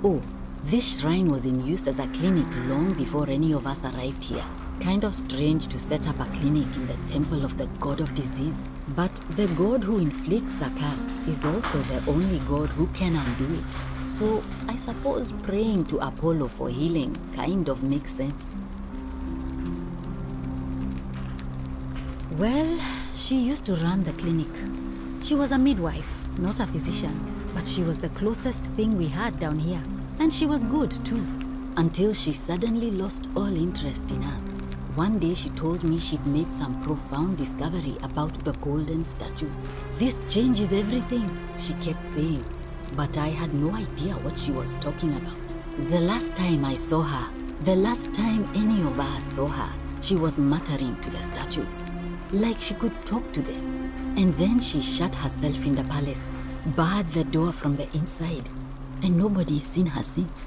Oh, this shrine was in use as a clinic long before any of us arrived here. Kind of strange to set up a clinic in the temple of the god of disease. But the god who inflicts a curse is also the only god who can undo it. So I suppose praying to Apollo for healing kind of makes sense. Well, she used to run the clinic. She was a midwife, not a physician, but she was the closest thing we had down here. And she was good too, until she suddenly lost all interest in us. One day she told me she'd made some profound discovery about the golden statues. This changes everything, she kept saying. But I had no idea what she was talking about. The last time I saw her, the last time any of us saw her, she was muttering to the statues, like she could talk to them. And then she shut herself in the palace, barred the door from the inside, and nobody's seen her since.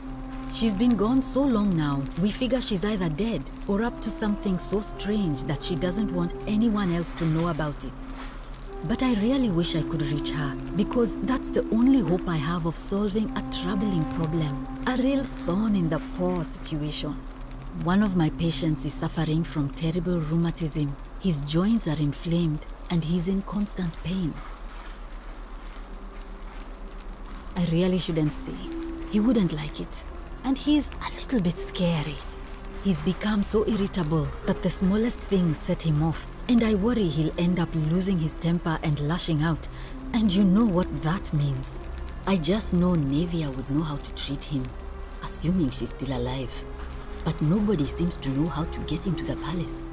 She's been gone so long now, we figure she's either dead or up to something so strange that she doesn't want anyone else to know about it. But I really wish I could reach her, because that's the only hope I have of solving a troubling problem, a real thorn in the paw situation. One of my patients is suffering from terrible rheumatism. His joints are inflamed and he's in constant pain. I really shouldn't say. He wouldn't like it. And he's a little bit scary. He's become so irritable that the smallest things set him off. And I worry he'll end up losing his temper and lashing out. And you know what that means. I just know Nevia would know how to treat him, assuming she's still alive. But nobody seems to know how to get into the palace.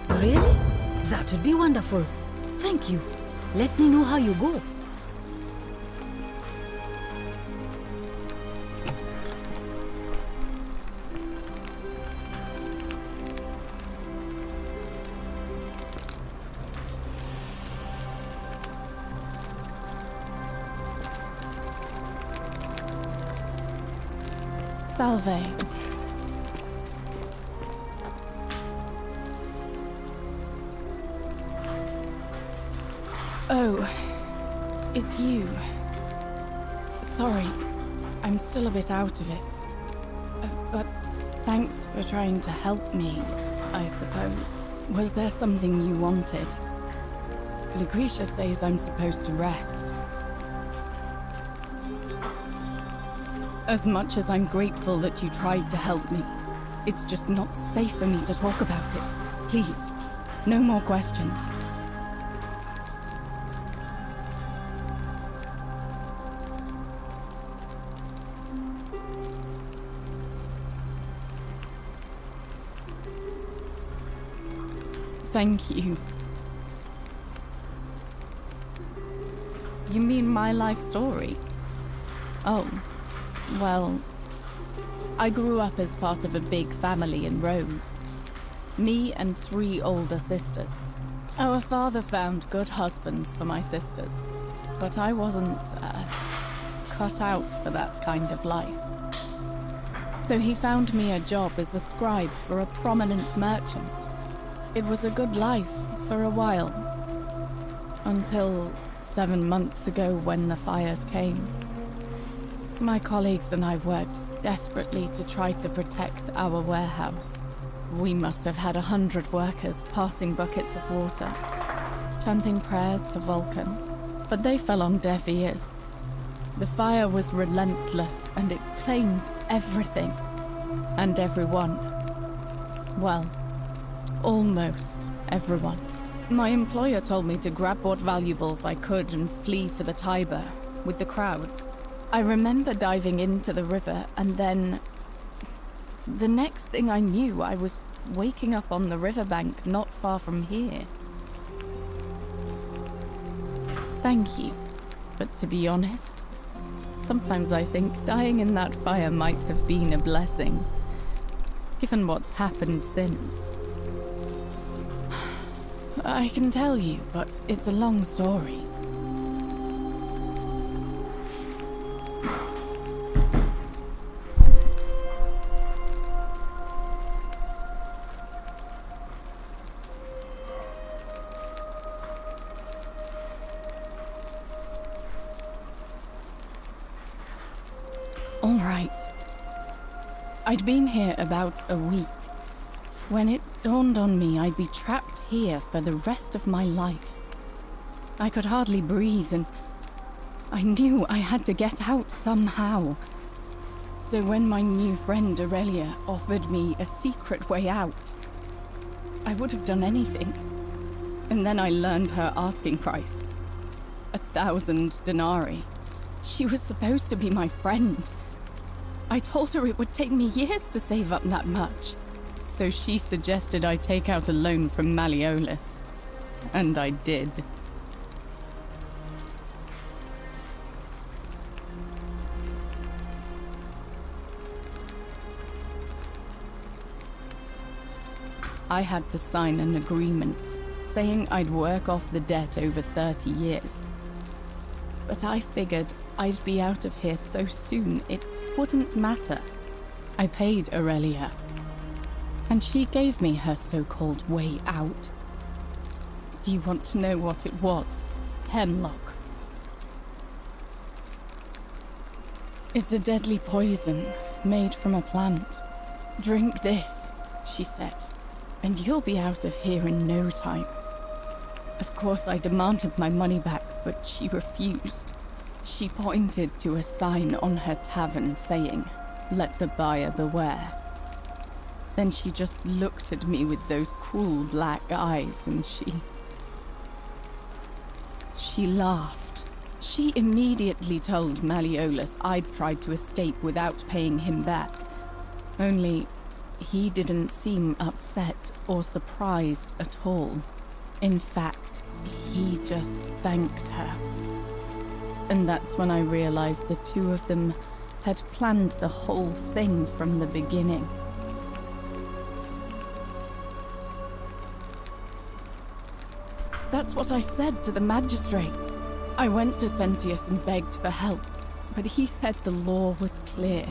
Really? That would be wonderful. Thank you. Let me know how you go. Salve. Oh, it's you. Sorry, I'm still a bit out of it. But thanks for trying to help me, I suppose. Was there something you wanted? Lucretia says I'm supposed to rest. As much as I'm grateful that you tried to help me, it's just not safe for me to talk about it. Please, no more questions. Thank you. You mean my life story? Oh, well, I grew up as part of a big family in Rome. Me and 3 older sisters. Our father found good husbands for my sisters, but I wasn't cut out for that kind of life. So he found me a job as a scribe for a prominent merchant. It was a good life for a while, until 7 months ago when the fires came. My colleagues and I worked desperately to try to protect our warehouse. We must have had 100 workers passing buckets of water, chanting prayers to Vulcan, but they fell on deaf ears. The fire was relentless and it claimed everything and everyone. Well, almost everyone. My employer told me to grab what valuables I could and flee for the Tiber with the crowds. I remember diving into the river and then... the next thing I knew, I was waking up on the riverbank not far from here. Thank you, but to be honest, sometimes I think dying in that fire might have been a blessing, given what's happened since. I can tell you, but it's a long story. All right. I'd been here about a week when it dawned on me I'd be trapped here for the rest of my life. I could hardly breathe and I knew I had to get out somehow. So when my new friend Aurelia offered me a secret way out, I would have done anything. And then I learned her asking price. 1,000 denarii. She was supposed to be my friend. I told her it would take me years to save up that much. So she suggested I take out a loan from Malleolus. And I did. I had to sign an agreement saying I'd work off the debt over 30 years. But I figured I'd be out of here so soon it wouldn't matter. I paid Aurelia, and she gave me her so-called way out. Do you want to know what it was? Hemlock. It's a deadly poison made from a plant. Drink this, she said, and you'll be out of here in no time. Of course, I demanded my money back, but she refused. She pointed to a sign on her tavern saying, "Let the buyer beware." Then she just looked at me with those cruel black eyes and she laughed. She immediately told Malleolus I'd tried to escape without paying him back. Only, he didn't seem upset or surprised at all. In fact, he just thanked her. And that's when I realized the two of them had planned the whole thing from the beginning. That's what I said to the magistrate. I went to Sentius and begged for help, but he said the law was clear.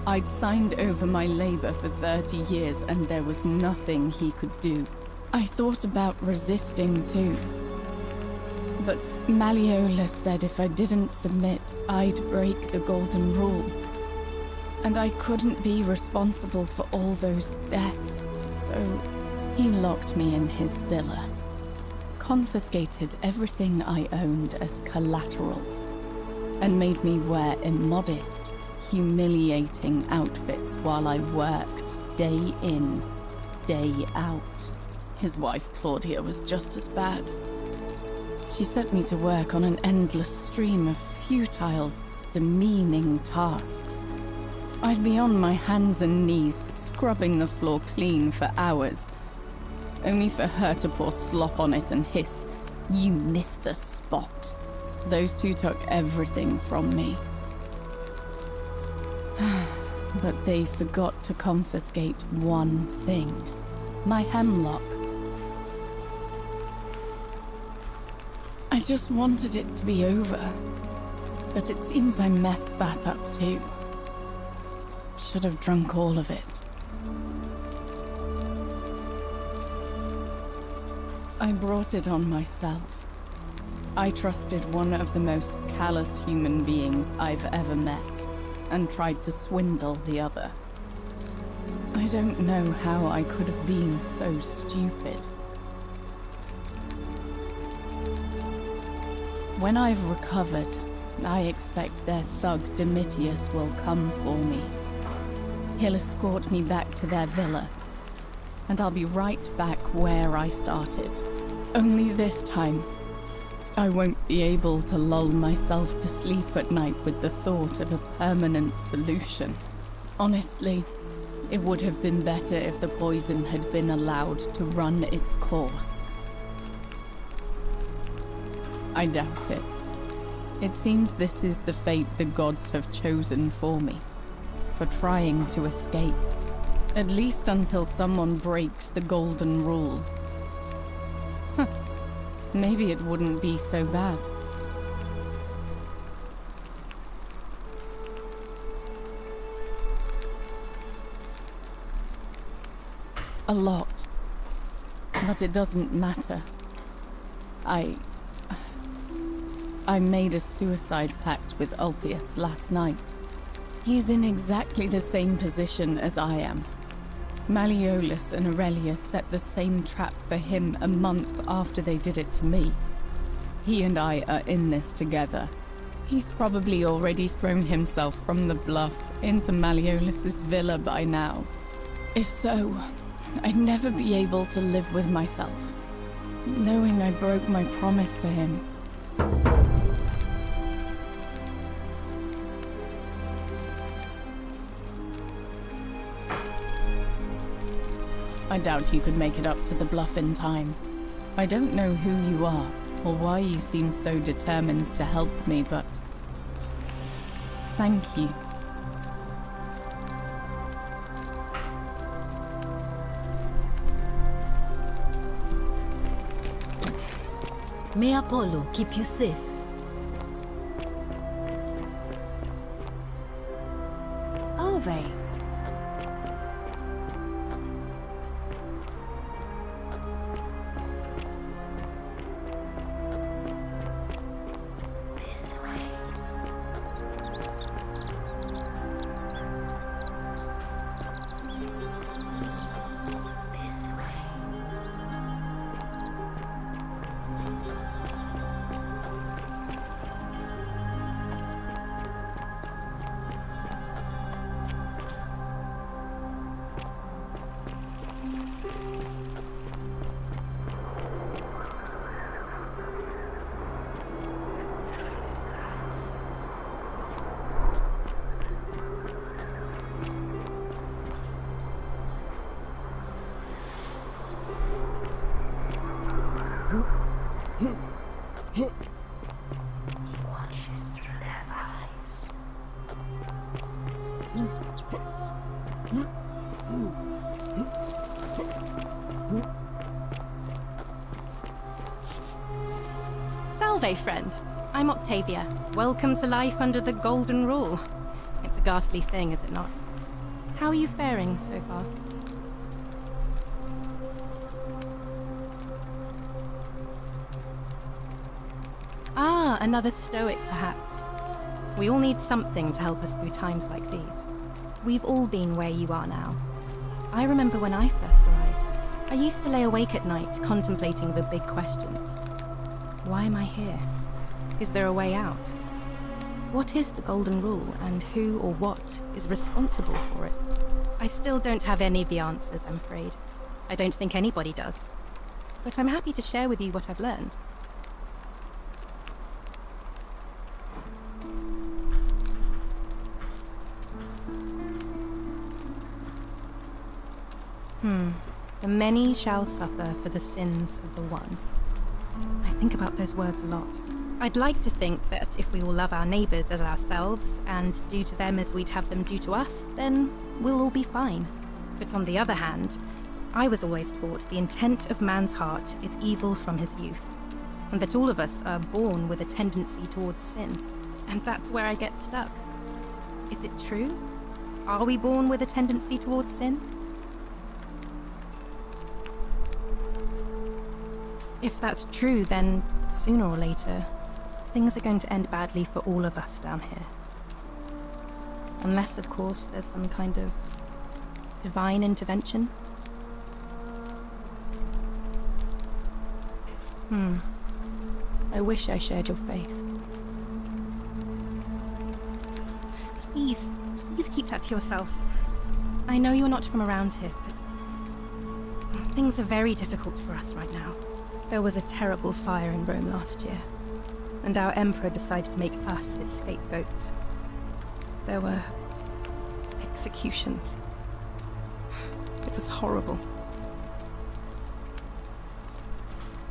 I'd signed over my labor for 30 years and there was nothing he could do. I thought about resisting too. But Malleolus said if I didn't submit, I'd break the Golden Rule. And I couldn't be responsible for all those deaths, so he locked me in his villa. Confiscated everything I owned as collateral, and made me wear immodest, humiliating outfits while I worked day in, day out. His wife Claudia was just as bad. She set me to work on an endless stream of futile, demeaning tasks. I'd be on my hands and knees, scrubbing the floor clean for hours, only for her to pour slop on it and hiss, "You missed a spot." Those two took everything from me. But they forgot to confiscate one thing. My hemlock. I just wanted it to be over. But it seems I messed that up too. Should have drunk all of it. I brought it on myself. I trusted one of the most callous human beings I've ever met, and tried to swindle the other. I don't know how I could have been so stupid. When I've recovered, I expect their thug Domitius will come for me. He'll escort me back to their villa, and I'll be right back where I started. Only this time, I won't be able to lull myself to sleep at night with the thought of a permanent solution. Honestly, it would have been better if the poison had been allowed to run its course. I doubt it. It seems this is the fate the gods have chosen for me, for trying to escape. At least until someone breaks the golden rule. Maybe it wouldn't be so bad. A lot. But it doesn't matter. I made a suicide pact with Ulpius last night. He's in exactly the same position as I am. Malleolus and Aurelius set the same trap for him a month after they did it to me. He and I are in this together. He's probably already thrown himself from the bluff into Malleolus's villa by now. If so, I'd never be able to live with myself, knowing I broke my promise to him. I doubt you could make it up to the bluff in time. I don't know who you are, or why you seem so determined to help me, but... thank you. May Apollo keep you safe. Ove. Salve, friend. I'm Octavia. Welcome to life under the Golden Rule. It's a ghastly thing, is it not? How are you faring so far? Ah, another stoic, perhaps. We all need something to help us through times like these. We've all been where you are now. I remember when I first arrived. I used to lay awake at night contemplating the big questions. Why am I here? Is there a way out? What is the Golden Rule, and who or what is responsible for it? I still don't have any of the answers, I'm afraid. I don't think anybody does. But I'm happy to share with you what I've learned. The many shall suffer for the sins of the one. I think about those words a lot. I'd like to think that if we all love our neighbours as ourselves and do to them as we'd have them do to us, then we'll all be fine. But on the other hand, I was always taught the intent of man's heart is evil from his youth, and that all of us are born with a tendency towards sin. And that's where I get stuck. Is it true? Are we born with a tendency towards sin? If that's true, then sooner or later, things are going to end badly for all of us down here. Unless, of course, there's some kind of divine intervention. I wish I shared your faith. Please keep that to yourself. I know you're not from around here, but things are very difficult for us right now. There was a terrible fire in Rome last year, and our emperor decided to make us his scapegoats. There were executions. It was horrible.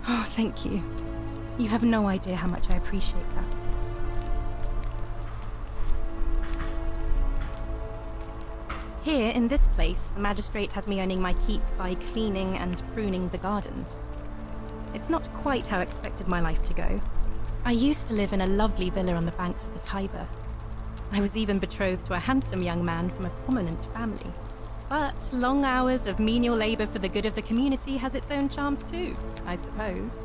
Oh, thank you. You have no idea how much I appreciate that. Here, in this place, the magistrate has me earning my keep by cleaning and pruning the gardens. It's not quite how I expected my life to go. I used to live in a lovely villa on the banks of the Tiber. I was even betrothed to a handsome young man from a prominent family. But long hours of menial labor for the good of the community has its own charms too, I suppose.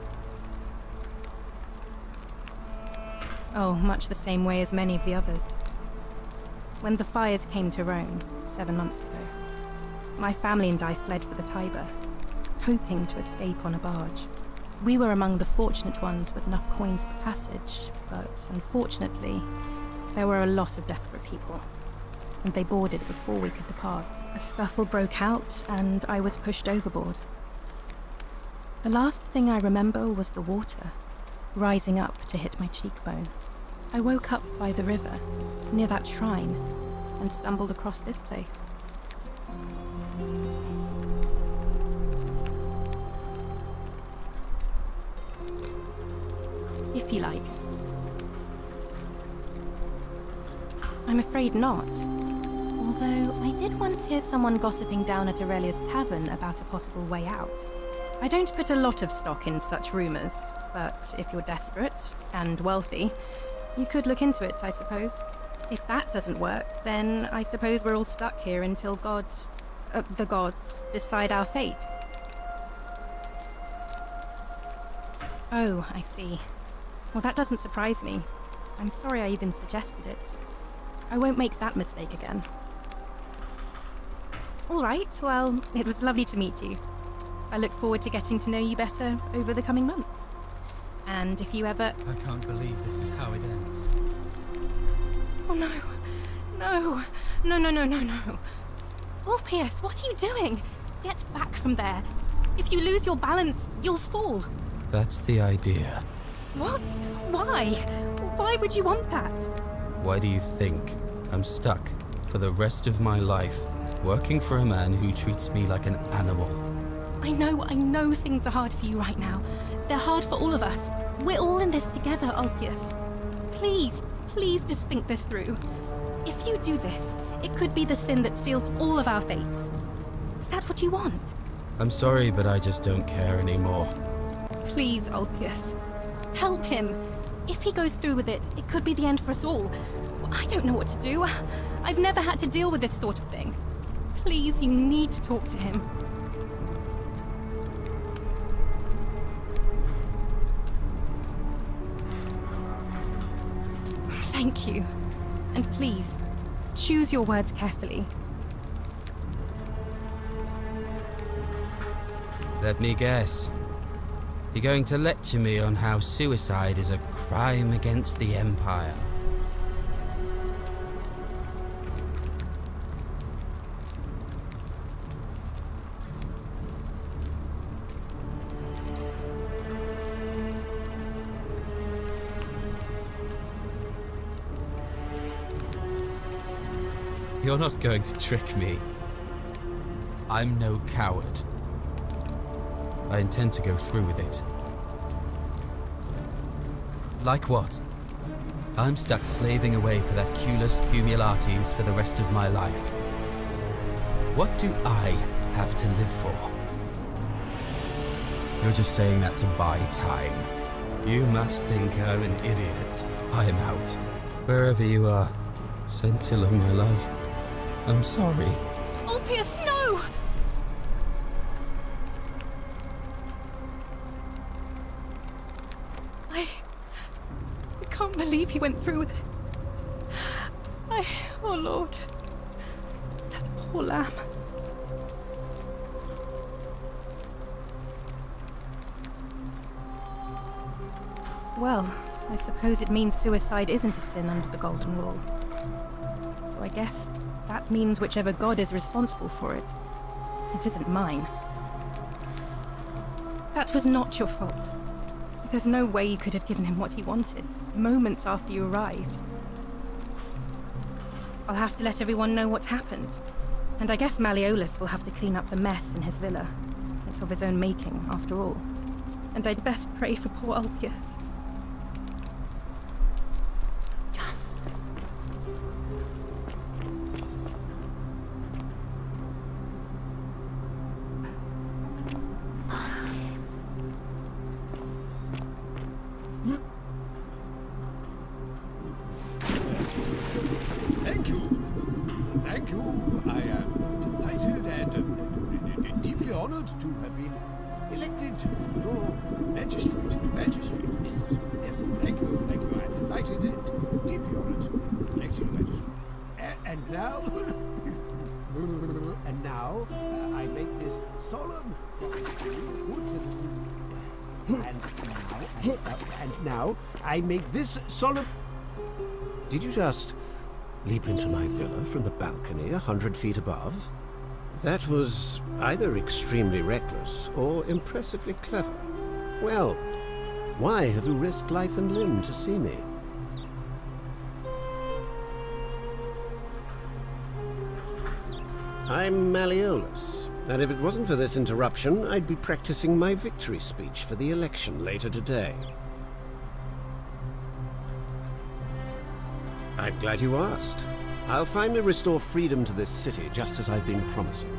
Oh, much the same way as many of the others. When the fires came to Rome 7 months ago, my family and I fled for the Tiber, hoping to escape on a barge. We were among the fortunate ones with enough coins for passage, but unfortunately, there were a lot of desperate people, and they boarded before we could depart. A scuffle broke out, and I was pushed overboard. The last thing I remember was the water, rising up to hit my cheekbone. I woke up by the river, near that shrine, and stumbled across this place. If you like. I'm afraid not. Although I did once hear someone gossiping down at Aurelia's tavern about a possible way out. I don't put a lot of stock in such rumors, but if you're desperate and wealthy, you could look into it, I suppose. If that doesn't work, then I suppose we're all stuck here until the gods decide our fate. Oh, I see. Well, that doesn't surprise me. I'm sorry I even suggested it. I won't make that mistake again. All right, well, it was lovely to meet you. I look forward to getting to know you better over the coming months. And if you ever... I can't believe this is how it ends. Oh no. No. No, no, no, no, no. Ulpius, what are you doing? Get back from there. If you lose your balance, you'll fall. That's the idea. What? Why? Why would you want that? Why do you think I'm stuck for the rest of my life working for a man who treats me like an animal? I know things are hard for you right now. They're hard for all of us. We're all in this together, Ulpius. Please just think this through. If you do this, it could be the sin that seals all of our fates. Is that what you want? I'm sorry, but I just don't care anymore. Please, Ulpius. Help him. If he goes through with it, it could be the end for us all. I don't know what to do. I've never had to deal with this sort of thing. Please, you need to talk to him. Thank you. And please, choose your words carefully. Let me guess. You're going to lecture me on how suicide is a crime against the Empire. You're not going to trick me. I'm no coward. I intend to go through with it. Like what? I'm stuck slaving away for that culus cumulatis for the rest of my life. What do I have to live for? You're just saying that to buy time. You must think I'm an idiot. I'm out. Wherever you are, Scintilla, my love. I'm sorry. Ulpius, no! I can't believe he went through with it. Oh Lord. That poor lamb. Well, I suppose it means suicide isn't a sin under the Golden Rule. So I guess that means whichever god is responsible for it. It isn't mine. That was not your fault. There's no way you could have given him what he wanted, moments after you arrived. I'll have to let everyone know what happened. And I guess Malleolus will have to clean up the mess in his villa. It's of his own making, after all. And I'd best pray for poor Ulpius. Thank you. Thank you. I am delighted and deeply honored to have been elected your magistrate. Magistrate, yes. Yes. Thank you. Thank you. I am delighted and deeply honored to be elected your magistrate. And now... and now, I make this solemn promise to you, good citizens. And now, I make this solemn... Did you just leap into my villa from the balcony 100 feet above? That was either extremely reckless or impressively clever. Well, why have you risked life and limb to see me? I'm Malleolus, and if it wasn't for this interruption, I'd be practicing my victory speech for the election later today. I'm glad you asked. I'll finally restore freedom to this city, just as I've been promising.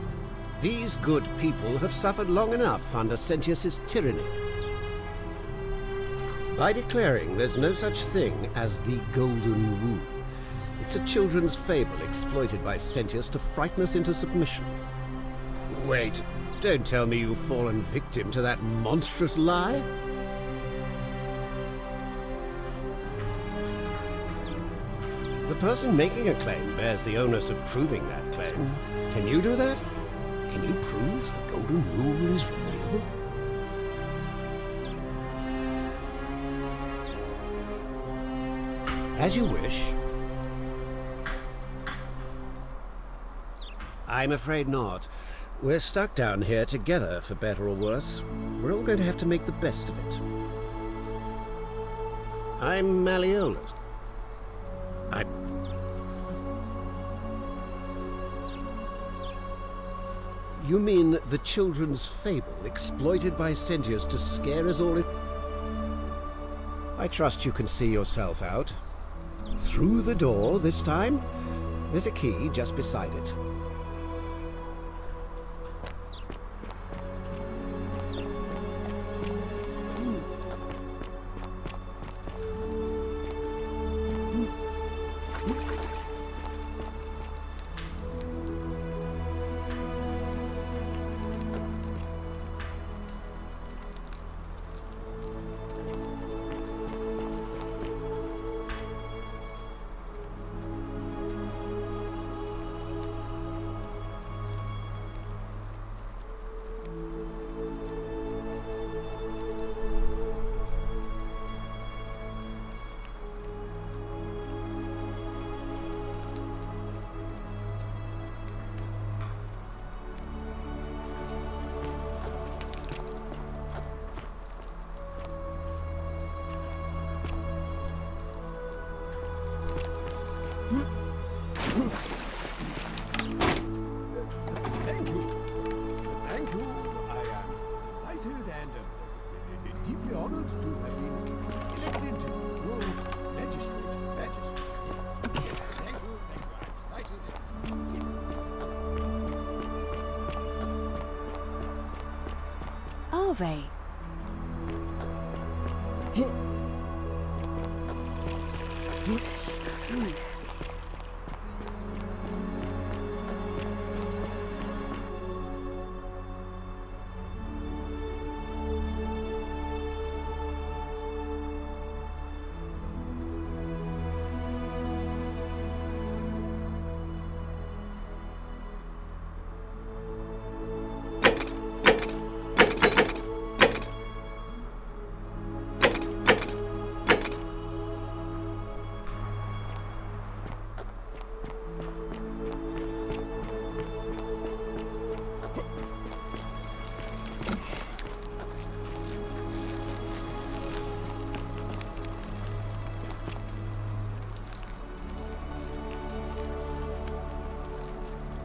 These good people have suffered long enough under Sentius's tyranny. By declaring there's no such thing as the Golden Rule, it's a children's fable exploited by Sentius to frighten us into submission. Wait, don't tell me you've fallen victim to that monstrous lie? The person making a claim bears the onus of proving that claim. Can you do that? Can you prove the Golden Rule is real? As you wish. I'm afraid not. We're stuck down here together, for better or worse. We're all going to have to make the best of it. I'm Malleolus. You mean the children's fable exploited by Sentius to scare us all in... I trust you can see yourself out. Through the door this time. There's a key just beside it. Thank you. Thank you. I am delighted and deeply honored to have been elected are they?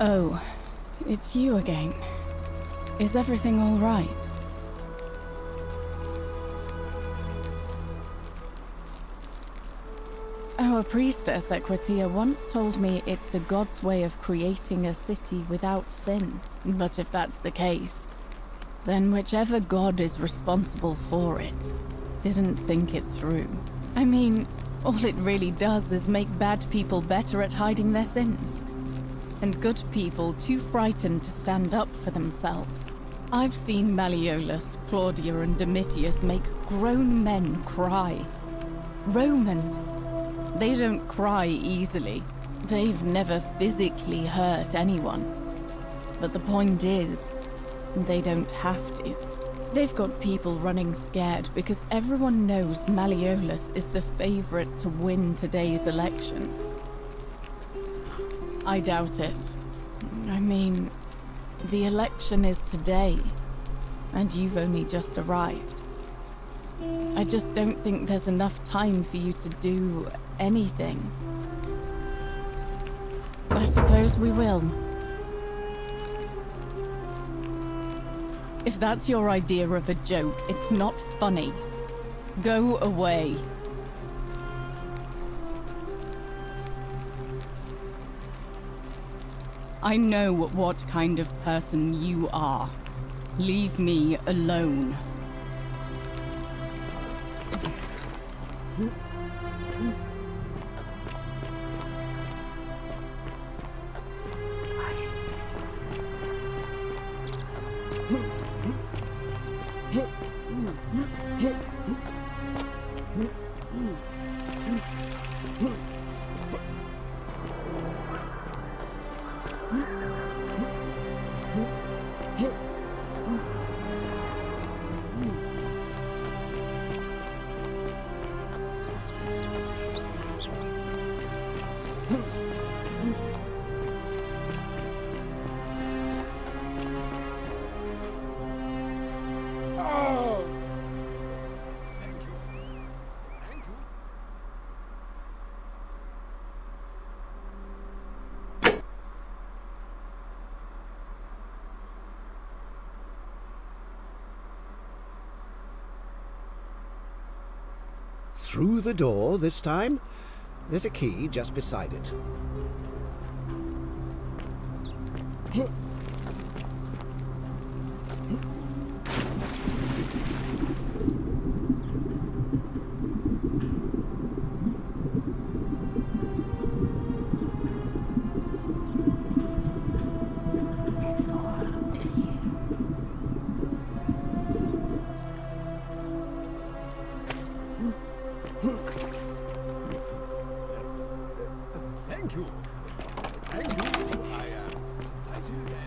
Oh, it's you again. Is everything all right? Our priestess, Equitia, once told me it's the god's way of creating a city without sin. But if that's the case, then whichever god is responsible for it didn't think it through. I mean, all it really does is make bad people better at hiding their sins, and good people too frightened to stand up for themselves. I've seen Malleolus, Claudia, and Domitius make grown men cry. Romans, they don't cry easily. They've never physically hurt anyone. But the point is, they don't have to. They've got people running scared because everyone knows Malleolus is the favorite to win today's election. I doubt it. I mean, the election is today, and you've only just arrived. I just don't think there's enough time for you to do anything. I suppose we will. If that's your idea of a joke, it's not funny. Go away. I know what kind of person you are. Leave me alone. Through the door this time? There's a key just beside it. Thank you. Thank you. I am delighted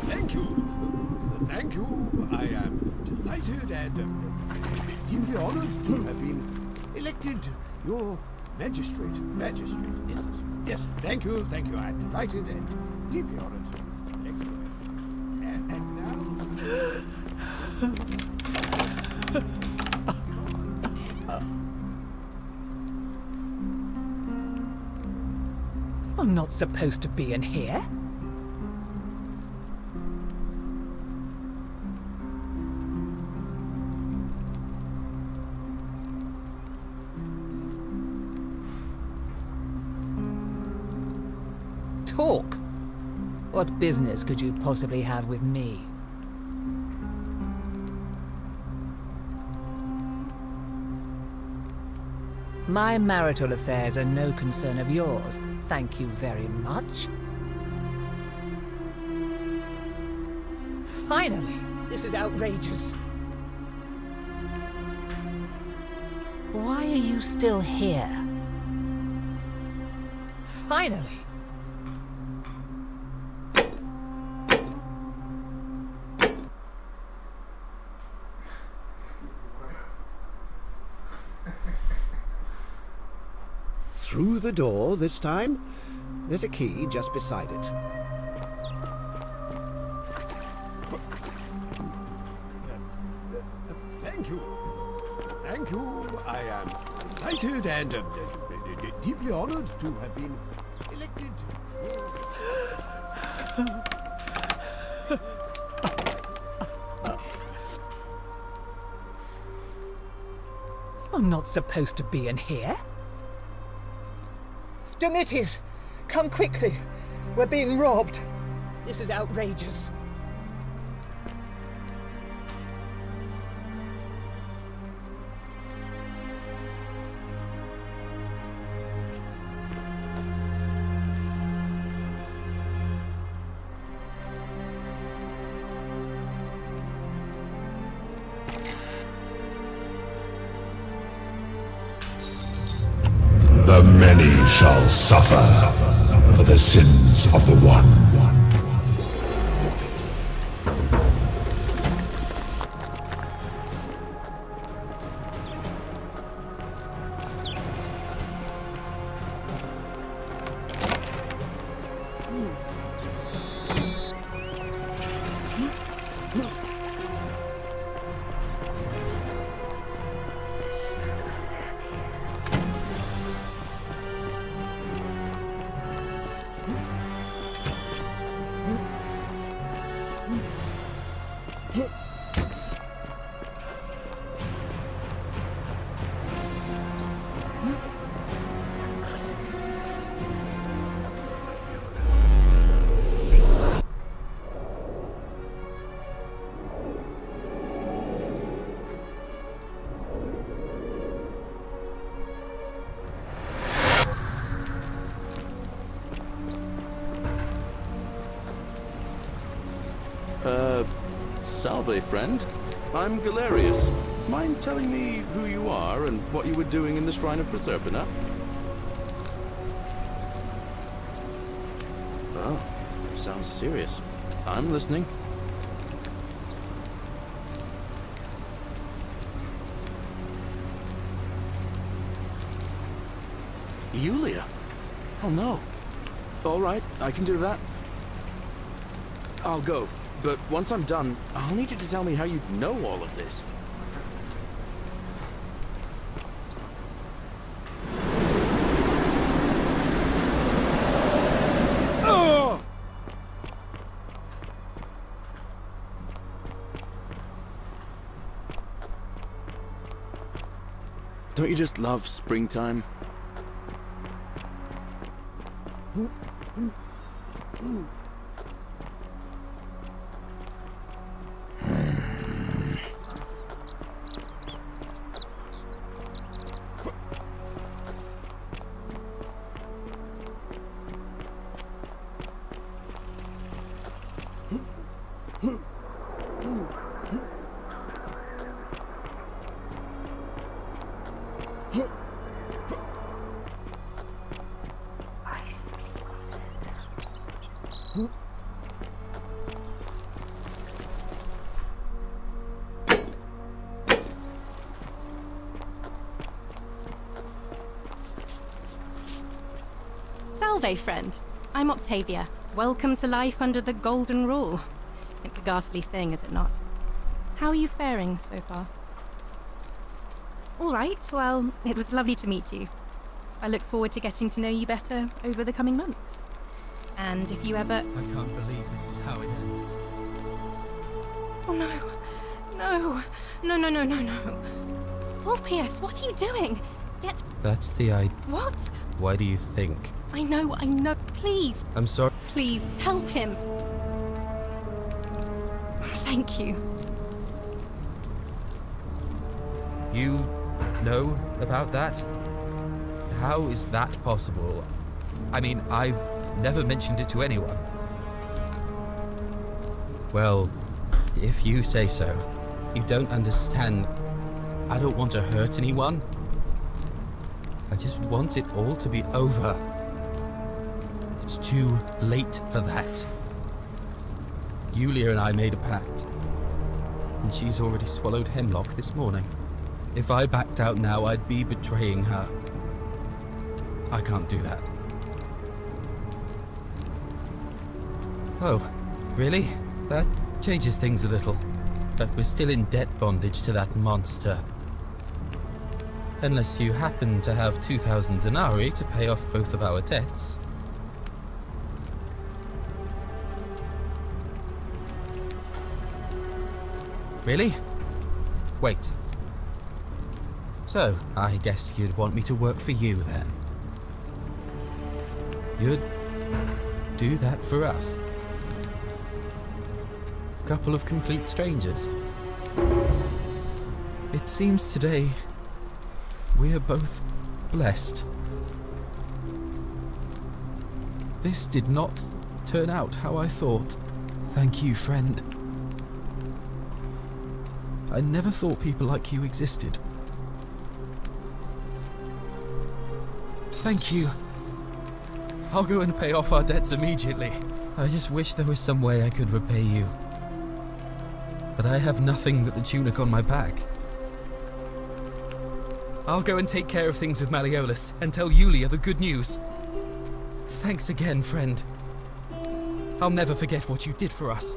Thank you. Thank you. I am delighted and deeply honored to have been elected your magistrate. Magistrate, yes. Yes, thank you, thank you. I am delighted and deeply honored to elect you. And I'm not supposed to be in here. Talk. What business could you possibly have with me? My marital affairs are no concern of yours. Thank you very much. Finally! This is outrageous. Why are you still here? Finally! Through the door this time? There's a key just beside it. thank you. Thank you. I am delighted and deeply honored to have been elected. I'm not supposed to be in here. Domitis, come quickly. We're being robbed. This is outrageous. The many shall suffer for the sins of the one. Salve, friend. I'm Galerius. Mind telling me who you are and what you were doing in the Shrine of Proserpina? Oh, sounds serious. I'm listening. Yulia? Oh no. All right, I can do that. I'll go. But once I'm done, I'll need you to tell me how you know all of this. Oh! Don't you just love springtime? Salve, friend. I'm Octavia. Welcome to life under the Golden Rule. It's a ghastly thing, is it not? How are you faring so far? All right, well, it was lovely to meet you. I look forward to getting to know you better over the coming months. And if you ever... I can't believe this is how it ends. Oh no. No. No, no, no, no, no. Ulpius, what are you doing? Get... That's the idea. What? Why do you think? I know. Please. I'm sorry. Please, help him. Thank you. You know about that? How is that possible? I mean, I've never mentioned it to anyone. Well, if you say so. You don't understand. I don't want to hurt anyone. I just want it all to be over. It's too late for that. Yulia and I made a pact, and she's already swallowed hemlock this morning. If I backed out now, I'd be betraying her. I can't do that. Oh, really? That changes things a little. But we're still in debt bondage to that monster. Unless you happen to have 2,000 denarii to pay off both of our debts. Really? Wait. So, I guess you'd want me to work for you then. You'd do that for us? A couple of complete strangers. It seems today we are both blessed. This did not turn out how I thought. Thank you, friend. I never thought people like you existed. Thank you. I'll go and pay off our debts immediately. I just wish there was some way I could repay you. But I have nothing but the tunic on my back. I'll go and take care of things with Malleolus and tell Yulia the good news. Thanks again, friend. I'll never forget what you did for us.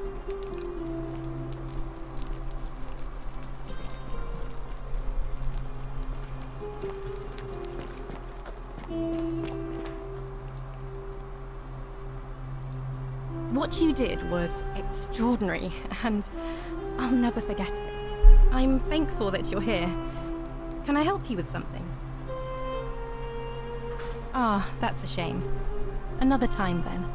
What you did was extraordinary, and I'll never forget it. I'm thankful that you're here. Can I help you with something? Ah, that's a shame. Another time then.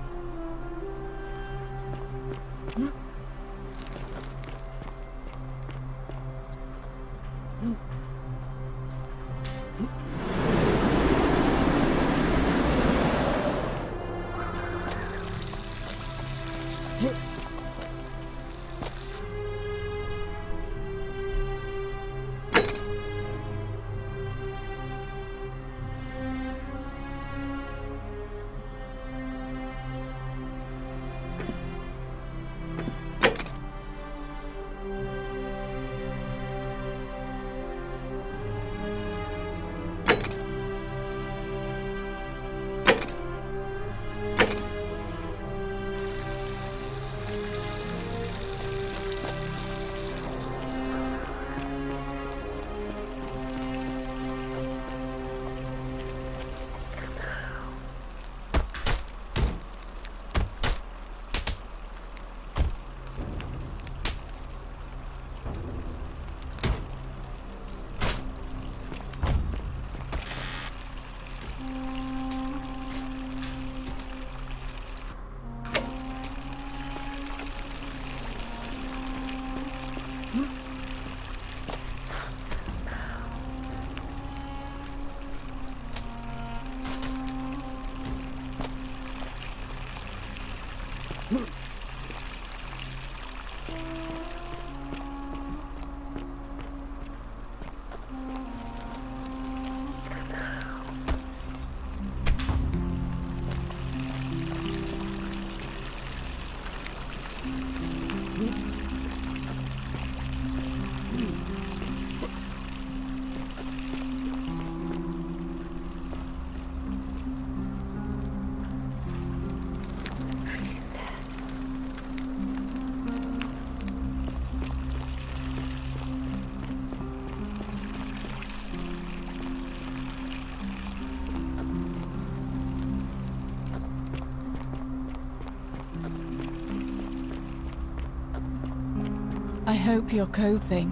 I hope you're coping.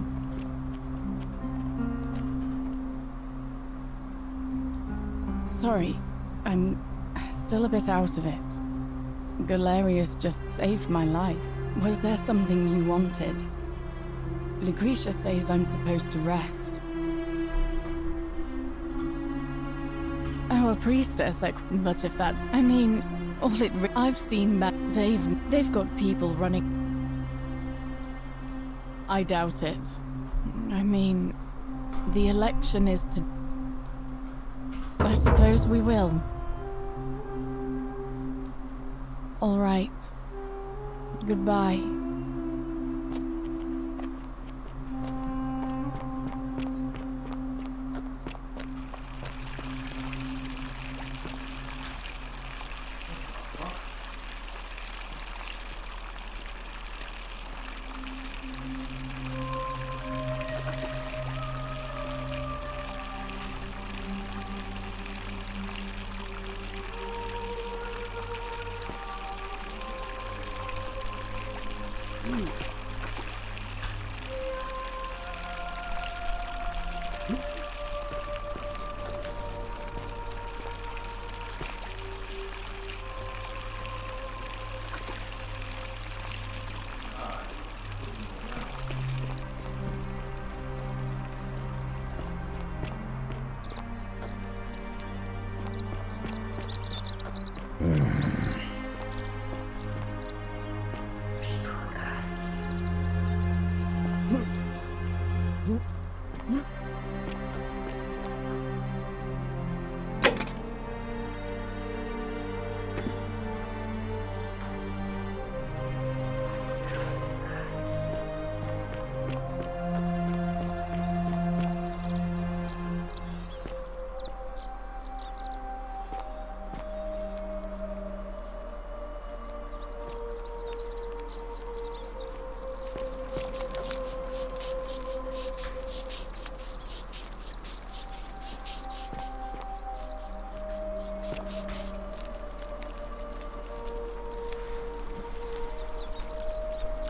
Sorry, I'm still a bit out of it. Galerius just saved my life. Was there something you wanted? Lucretia says I'm supposed to rest. Oh, a priestess, but if that's... I mean, I've seen that they've got people running... I doubt it. I mean, the election is to... I suppose we will. All right. Goodbye.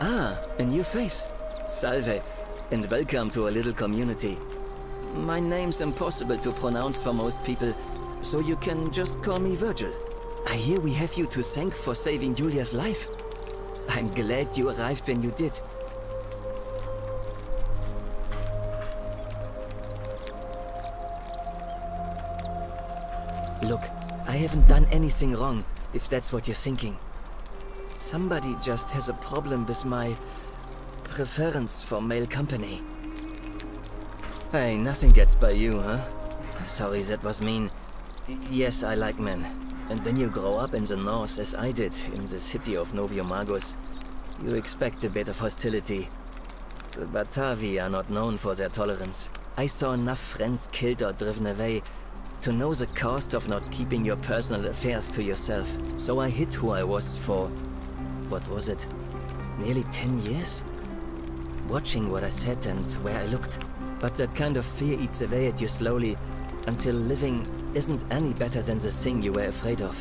Ah, a new face. Salve, and welcome to our little community. My name's impossible to pronounce for most people, so you can just call me Virgil. I hear we have you to thank for saving Julia's life. I'm glad you arrived when you did. Look, I haven't done anything wrong, if that's what you're thinking. Somebody just has a problem with my preference for male company. Hey, nothing gets by you, huh? Sorry, that was mean. Yes, I like men. And when you grow up in the north, as I did, in the city of Noviomagus, you expect a bit of hostility. The Batavi are not known for their tolerance. I saw enough friends killed or driven away to know the cost of not keeping your personal affairs to yourself. So I hid who I was for... what was it? Nearly 10 years? Watching what I said and where I looked. But that kind of fear eats away at you slowly, until living isn't any better than the thing you were afraid of.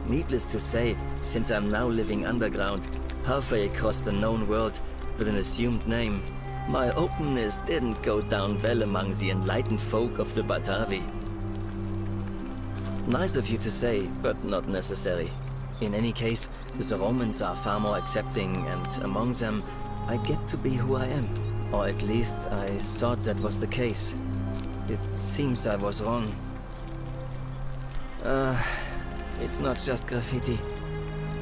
Needless to say, since I'm now living underground, halfway across the known world, with an assumed name, my openness didn't go down well among the enlightened folk of the Batavi. Nice of you to say, but not necessary. In any case, the Romans are far more accepting, and among them, I get to be who I am. Or at least, I thought that was the case. It seems I was wrong. It's not just graffiti.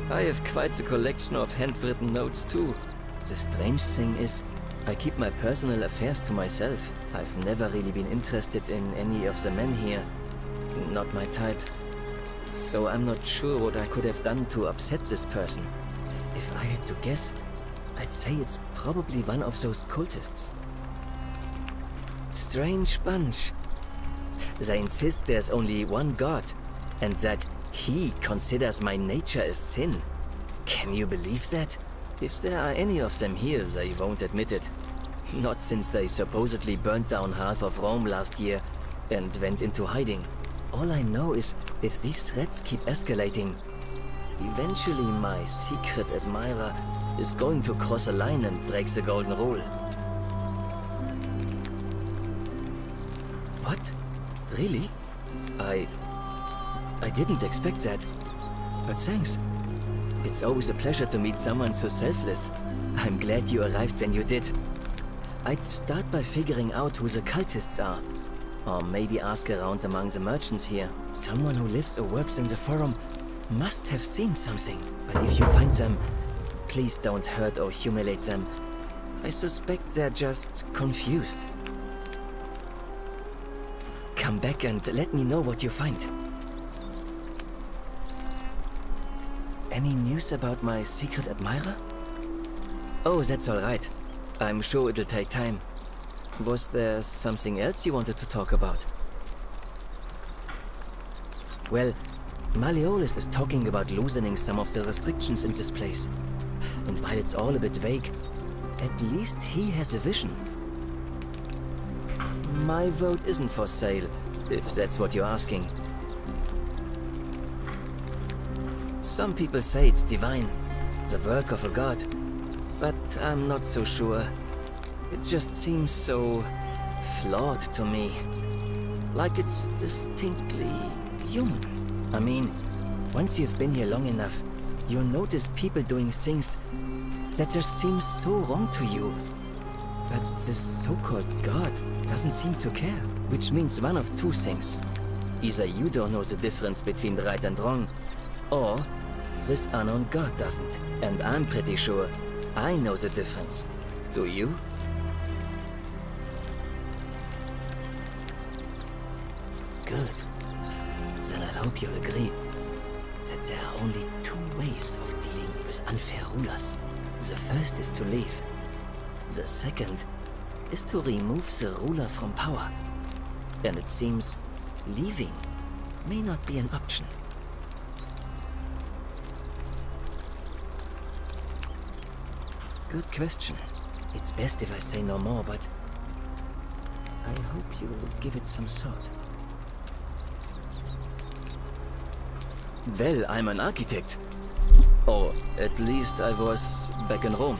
I have quite a collection of handwritten notes too. The strange thing is, I keep my personal affairs to myself. I've never really been interested in any of the men here. Not my type. So I'm not sure what I could have done to upset this person. If I had to guess, I'd say it's probably one of those cultists. Strange bunch. They insist there's only one god, and that he considers my nature a sin. Can you believe that? If there are any of them here, they won't admit it. Not since they supposedly burnt down half of Rome last year and went into hiding. All I know is, if these threats keep escalating, eventually my secret admirer is going to cross a line and break the golden rule. What? Really? I didn't expect that. But thanks. It's always a pleasure to meet someone so selfless. I'm glad you arrived when you did. I'd start by figuring out who the cultists are. Or maybe ask around among the merchants here. Someone who lives or works in the forum must have seen something. But if you find them, please don't hurt or humiliate them. I suspect they're just confused. Come back and let me know what you find. Any news about my secret admirer? Oh, that's all right. I'm sure it'll take time. Was there something else you wanted to talk about? Well, Malleolus is talking about loosening some of the restrictions in this place. And while it's all a bit vague, at least he has a vision. My vote isn't for sale, if that's what you're asking. Some people say it's divine, the work of a god, but I'm not so sure. It just seems so flawed to me. Like it's distinctly human. I mean, once you've been here long enough, you'll notice people doing things that just seem so wrong to you. But this so-called god doesn't seem to care. Which means one of two things. Either you don't know the difference between right and wrong, or this unknown god doesn't. And I'm pretty sure I know the difference. Do you? Good. Then I hope you'll agree that there are only two ways of dealing with unfair rulers. The first is to leave. The second is to remove the ruler from power. And it seems leaving may not be an option. Good question. It's best if I say no more, but I hope you'll give it some thought. Well, I'm an architect. Or at least I was back in Rome.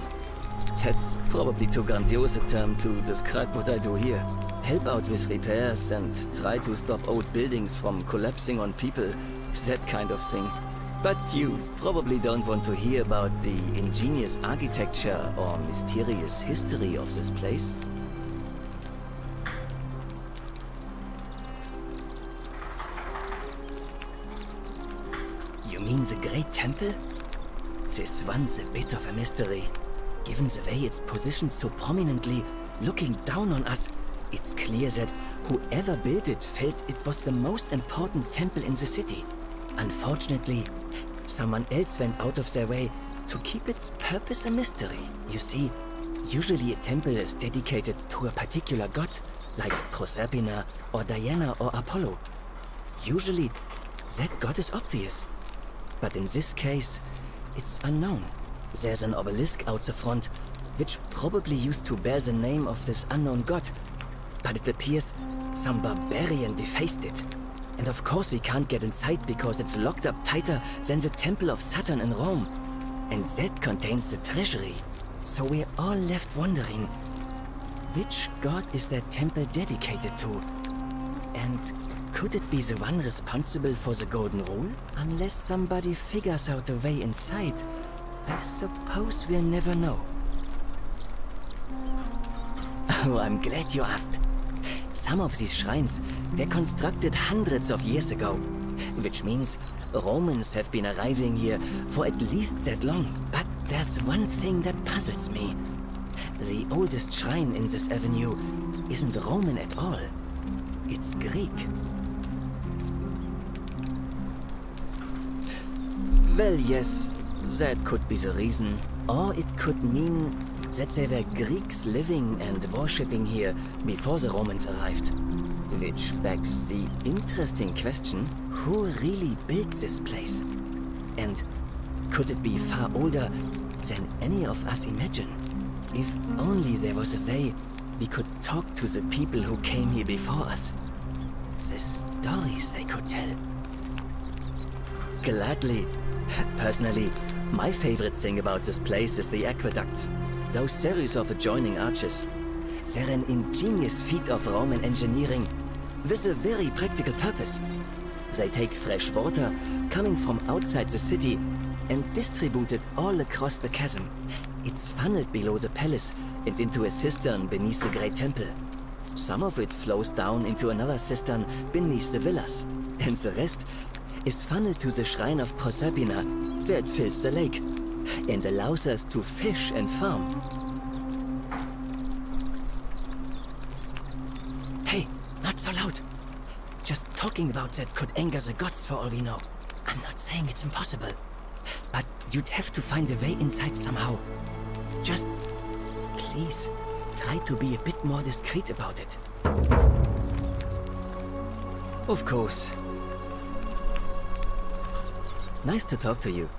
That's probably too grandiose a term to describe what I do here. Help out with repairs and try to stop old buildings from collapsing on people. That kind of thing. But you probably don't want to hear about the ingenious architecture or mysterious history of this place. You mean the Great Temple? This one's a bit of a mystery. Given the way it's positioned so prominently, looking down on us, it's clear that whoever built it felt it was the most important temple in the city. Unfortunately, someone else went out of their way to keep its purpose a mystery. You see, usually a temple is dedicated to a particular god, like Proserpina or Diana or Apollo. Usually, that god is obvious. But in this case, it's unknown. There's an obelisk out the front, which probably used to bear the name of this unknown god. But it appears some barbarian defaced it. And of course we can't get inside because it's locked up tighter than the Temple of Saturn in Rome. And that contains the treasury. So we're all left wondering, which god is that temple dedicated to? And could it be the one responsible for the Golden Rule? Unless somebody figures out a way inside, I suppose we'll never know. Oh, I'm glad you asked. Some of these shrines were constructed hundreds of years ago, which means Romans have been arriving here for at least that long. But there's one thing that puzzles me. The oldest shrine in this avenue isn't Roman at all. It's Greek. Well, yes, that could be the reason. Or it could mean that there were Greeks living and worshipping here before the Romans arrived. Which begs the interesting question, who really built this place? And could it be far older than any of us imagine? If only there was a way we could talk to the people who came here before us. The stories they could tell. Gladly. Personally, my favorite thing about this place is the aqueducts. Those series of adjoining arches. They're an ingenious feat of Roman engineering with a very practical purpose. They take fresh water coming from outside the city and distribute it all across the chasm. It's funneled below the palace and into a cistern beneath the Great Temple. Some of it flows down into another cistern beneath the villas, and the rest is funneled to the shrine of Proserpina, where it fills the lake, and allows us to fish and farm. Hey, not so loud. Just talking about that could anger the gods for all we know. I'm not saying it's impossible, but you'd have to find a way inside somehow. Just, please, try to be a bit more discreet about it. Of course. Nice to talk to you.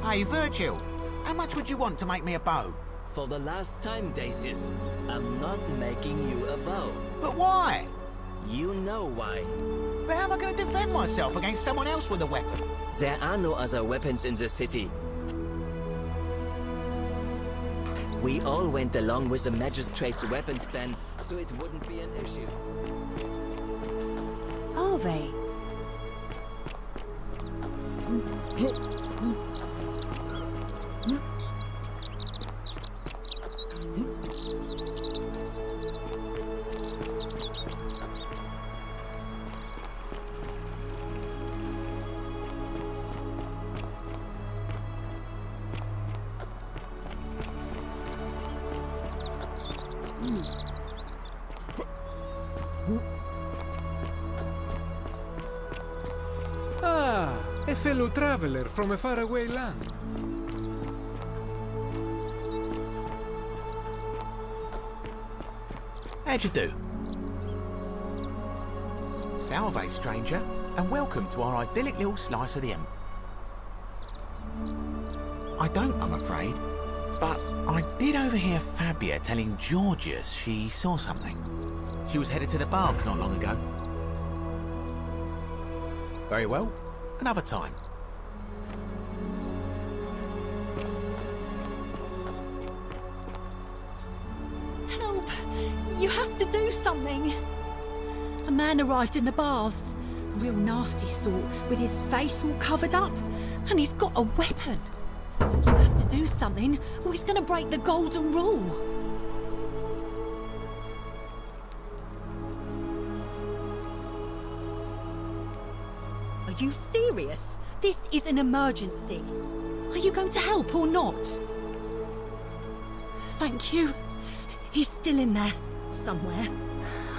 Hey, Virgil, how much would you want to make me a bow? For the last time, Dacius, I'm not making you a bow. But why? You know why. But how am I going to defend myself against someone else with a weapon? There are no other weapons in the city. We all went along with the magistrate's weapons ban, so it wouldn't be an issue. Are they? Ah, a fellow traveler from a faraway land. How'd you do? Salve, stranger, and welcome to our idyllic little slice of the Emp. I don't, I'm afraid, but I did overhear Fabia telling Georgius she saw something. She was headed to the baths not long ago. Very well, another time. Help! You have to do something! A man arrived in the baths. Real nasty sort, with his face all covered up. And he's got a weapon. You have to do something, or he's gonna break the golden rule. Are you serious? This is an emergency. Are you going to help or not? Thank you. He's still in there, somewhere.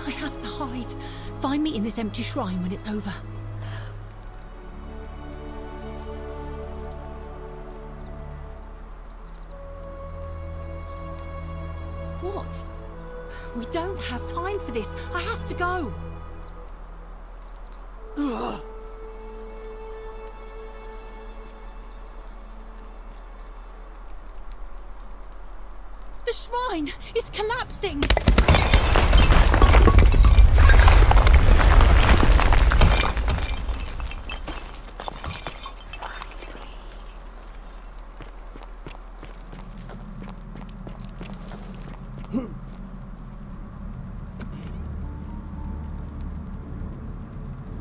I have to hide. Find me in this empty shrine when it's over. What? We don't have time for this. I have to go. Ugh. The shrine is collapsing!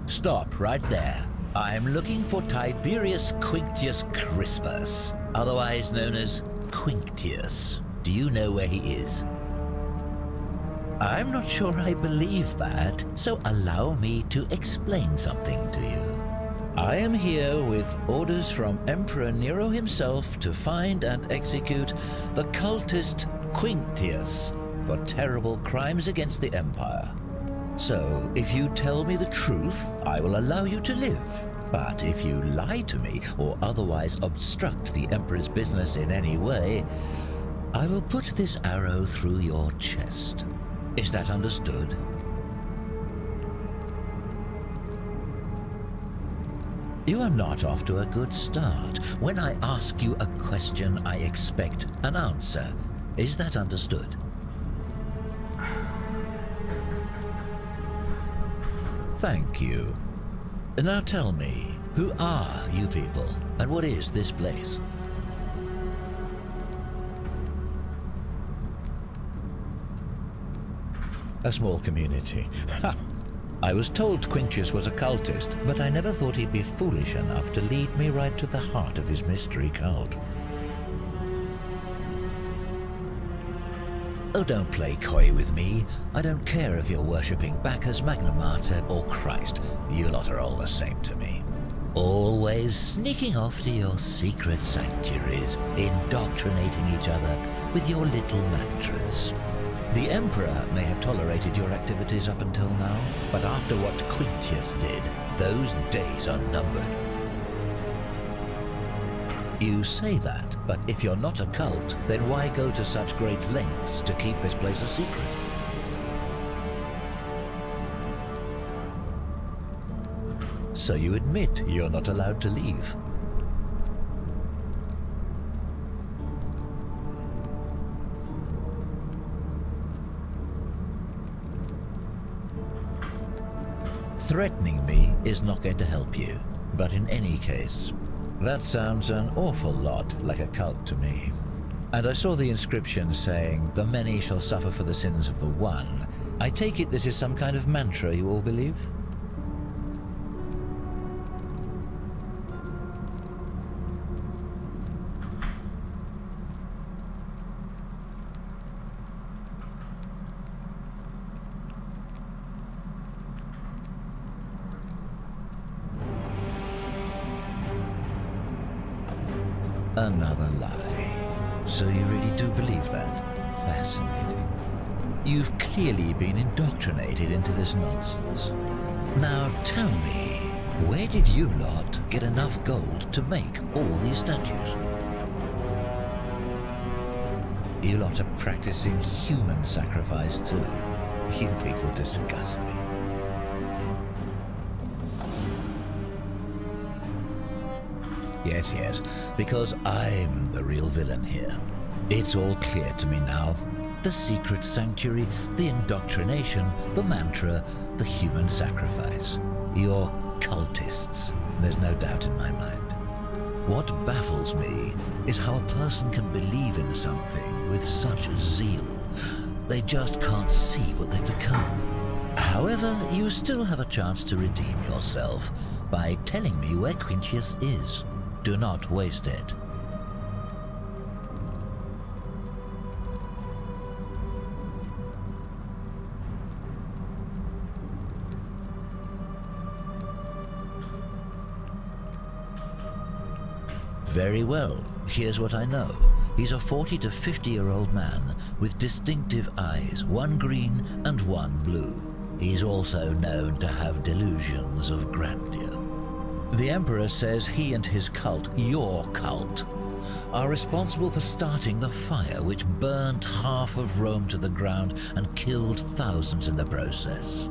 Stop right there. I'm looking for Tiberius Quinctius Crispus, otherwise known as Quinctius. Do you know where he is? I'm not sure I believe that, so allow me to explain something to you. I am here with orders from Emperor Nero himself to find and execute the cultist Quinctius for terrible crimes against the Empire. So, if you tell me the truth, I will allow you to live. But if you lie to me or otherwise obstruct the Emperor's business in any way, I will put this arrow through your chest. Is that understood? You are not off to a good start. When I ask you a question, I expect an answer. Is that understood? Thank you. Now tell me, who are you people, and what is this place? A small community. Ha! I was told Quinctius was a cultist, but I never thought he'd be foolish enough to lead me right to the heart of his mystery cult. Oh, don't play coy with me. I don't care if you're worshipping Bacchus, Magna Mater, or Christ. You lot are all the same to me. Always sneaking off to your secret sanctuaries, indoctrinating each other with your little mantras. The Emperor may have tolerated your activities up until now, but after what Quinctius did, those days are numbered. You say that, but if you're not a cult, then why go to such great lengths to keep this place a secret? So you admit you're not allowed to leave. Threatening me is not going to help you, but in any case, that sounds an awful lot like a cult to me. And I saw the inscription saying, "The many shall suffer for the sins of the one." I take it this is some kind of mantra you all believe? Another lie. So you really do believe that? Fascinating. You've clearly been indoctrinated into this nonsense. Now tell me, where did you lot get enough gold to make all these statues? You lot are practicing human sacrifice too. You people disgust me. Yes, because I'm the real villain here. It's all clear to me now. The secret sanctuary, the indoctrination, the mantra, the human sacrifice. You're cultists, there's no doubt in my mind. What baffles me is how a person can believe in something with such zeal. They just can't see what they've become. However, you still have a chance to redeem yourself by telling me where Quinctius is. Do not waste it. Very well. Here's what I know. He's a 40 to 50-year-old man with distinctive eyes, one green and one blue. He's also known to have delusions of grandeur. The Emperor says he and his cult, your cult, are responsible for starting the fire which burned half of Rome to the ground and killed thousands in the process.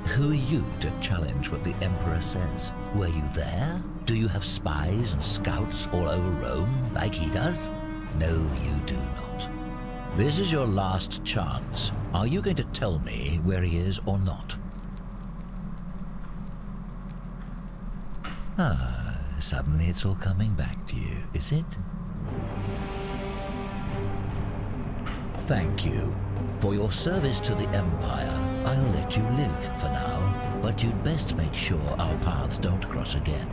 Who are you to challenge what the Emperor says? Were you there? Do you have spies and scouts all over Rome like he does? No, you do not. This is your last chance. Are you going to tell me where he is or not? Ah, suddenly it's all coming back to you, is it? Thank you. For your service to the Empire, I'll let you live for now, but you'd best make sure our paths don't cross again.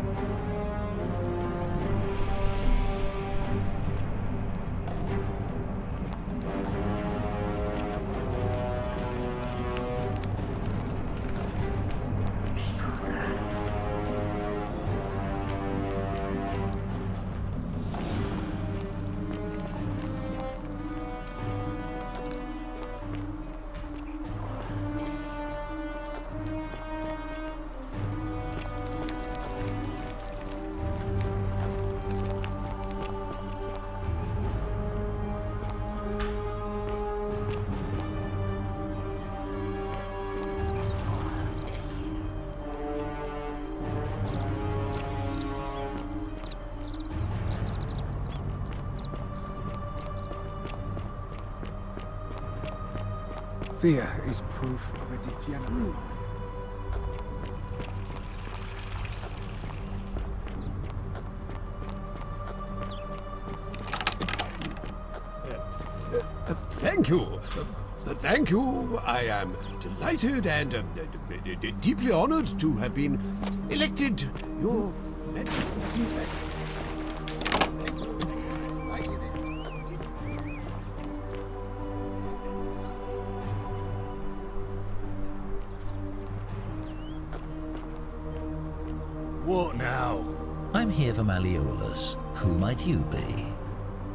Fear is proof of a degenerate mind. Thank you. Thank you. I am delighted and deeply honored to have been elected your Majesty. What now? I'm here for Malleolus. Who might you be?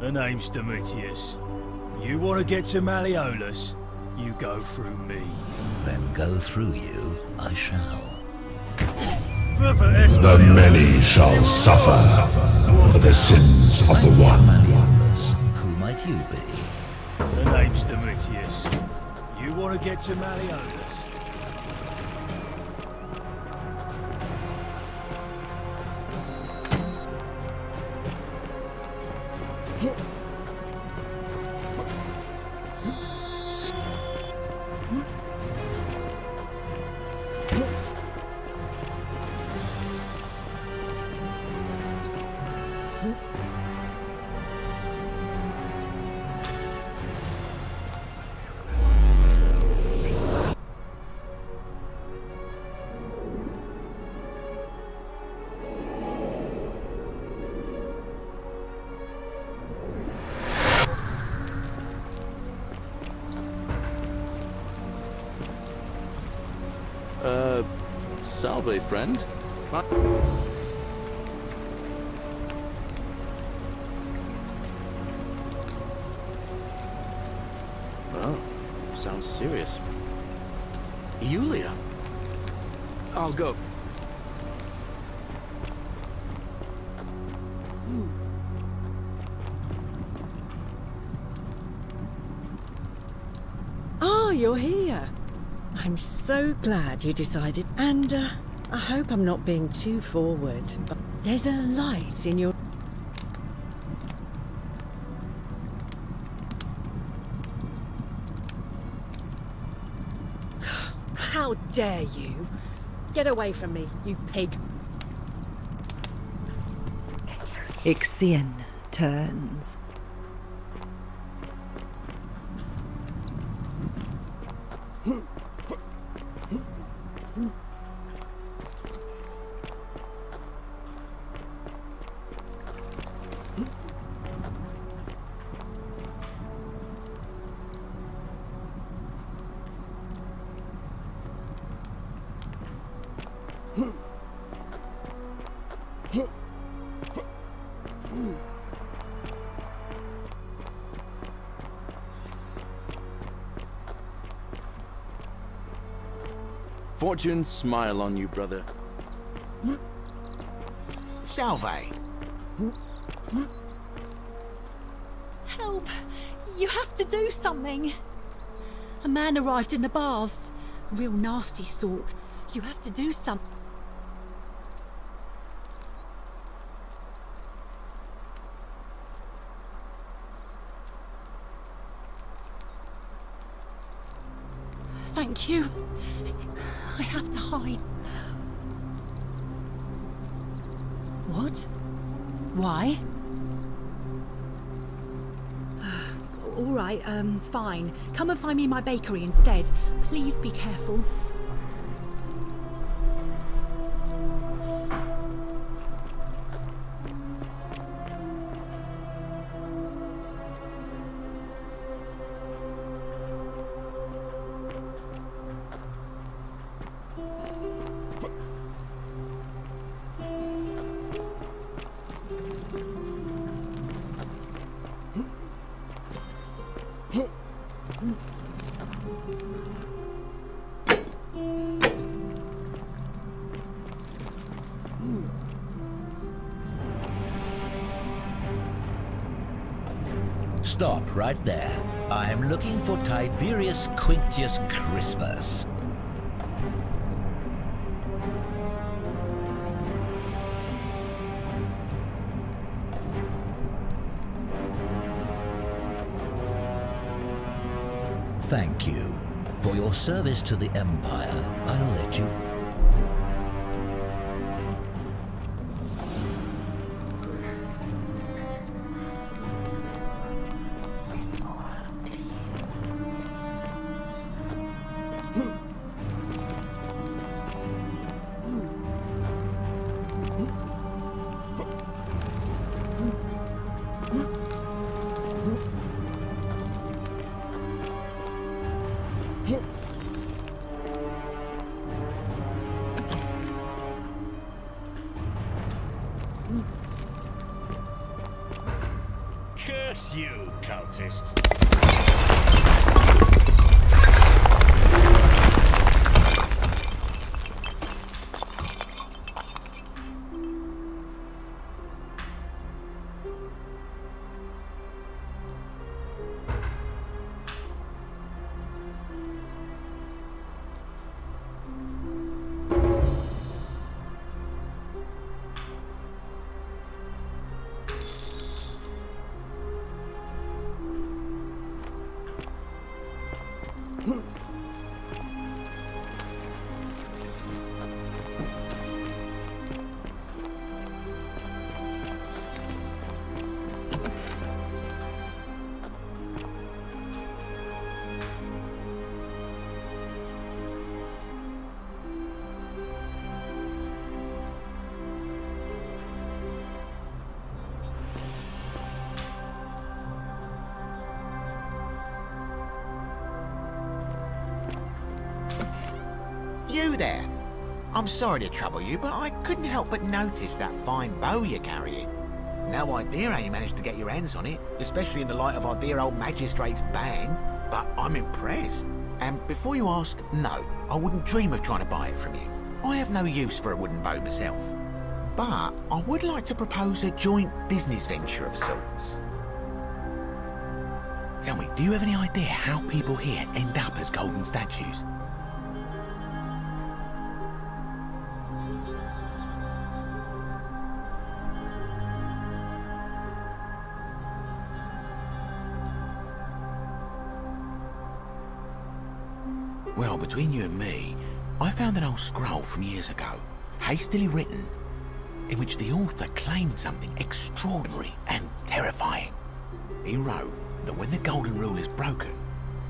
The name's Domitius. You want to get to Malleolus? You go through me. Then go through you, I shall. The many shall suffer for the sins of the one. Malleolus. Who might you be? The name's Domitius. You want to get to Malleolus? Salve, friend. Oh, sounds serious. Yulia. I'll go. Oh, you're here. I'm so glad you decided. And I hope I'm not being too forward, but there's a light in your... How dare you? Get away from me, you pig. Ixion turns. Fortune smile on you, brother. Salve. Help! You have to do something! A man arrived in the baths. Real nasty sort. You have to do something. Thank you. I have to hide. What? Why? All right, fine. Come and find me in my bakery instead. Please be careful. Stop right there. I'm looking for Tiberius Quinctius Crispus. Thank you. For your service to the Empire, I'll let you. Curse you, cultist. You there? I'm sorry to trouble you, but I couldn't help but notice that fine bow you're carrying. No idea how you managed to get your hands on it, especially in the light of our dear old magistrate's ban, but I'm impressed. And before you ask, no, I wouldn't dream of trying to buy it from you. I have no use for a wooden bow myself. But I would like to propose a joint business venture of sorts. Tell me, do you have any idea how people here end up as golden statues? Well, between you and me, I found an old scroll from years ago, hastily written, in which the author claimed something extraordinary and terrifying. He wrote that when the Golden Rule is broken,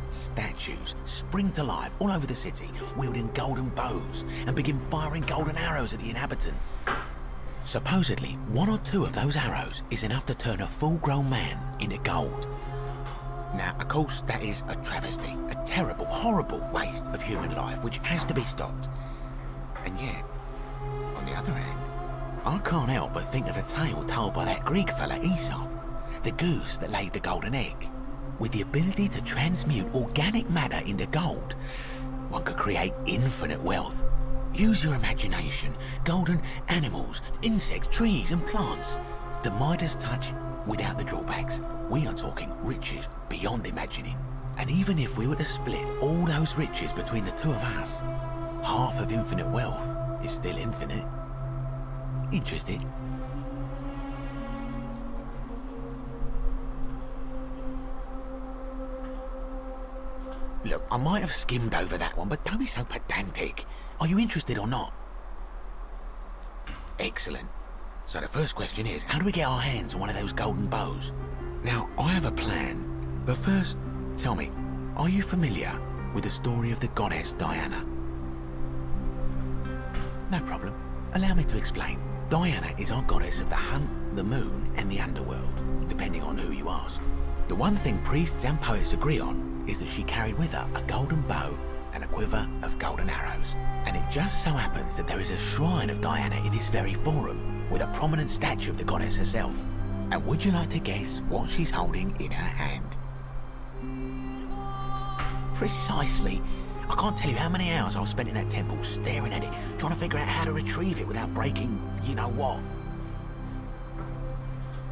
statues spring to life all over the city, wielding golden bows and begin firing golden arrows at the inhabitants. Supposedly, 1 or 2 of those arrows is enough to turn a full-grown man into gold. Now, of course, that is a travesty, a terrible, horrible waste of human life, which has to be stopped. And yet, on the other hand, I can't help but think of a tale told by that Greek fella Aesop, the goose that laid the golden egg. With the ability to transmute organic matter into gold, one could create infinite wealth. Use your imagination, golden animals, insects, trees and plants. The Midas touch without the drawbacks. We are talking riches beyond imagining. And even if we were to split all those riches between the 2 of us, half of infinite wealth is still infinite. Interested? Look, I might have skimmed over that one, but don't be so pedantic. Are you interested or not? Excellent. So the first question is, how do we get our hands on one of those golden bows? Now, I have a plan, but first, tell me, are you familiar with the story of the goddess Diana? No problem. Allow me to explain. Diana is our goddess of the hunt, the moon, and the underworld, depending on who you ask. The one thing priests and poets agree on is that she carried with her a golden bow and a quiver of golden arrows. And it just so happens that there is a shrine of Diana in this very forum, with a prominent statue of the goddess herself. And would you like to guess what she's holding in her hand? Precisely. I can't tell you how many hours I've spent in that temple staring at it, trying to figure out how to retrieve it without breaking you-know-what.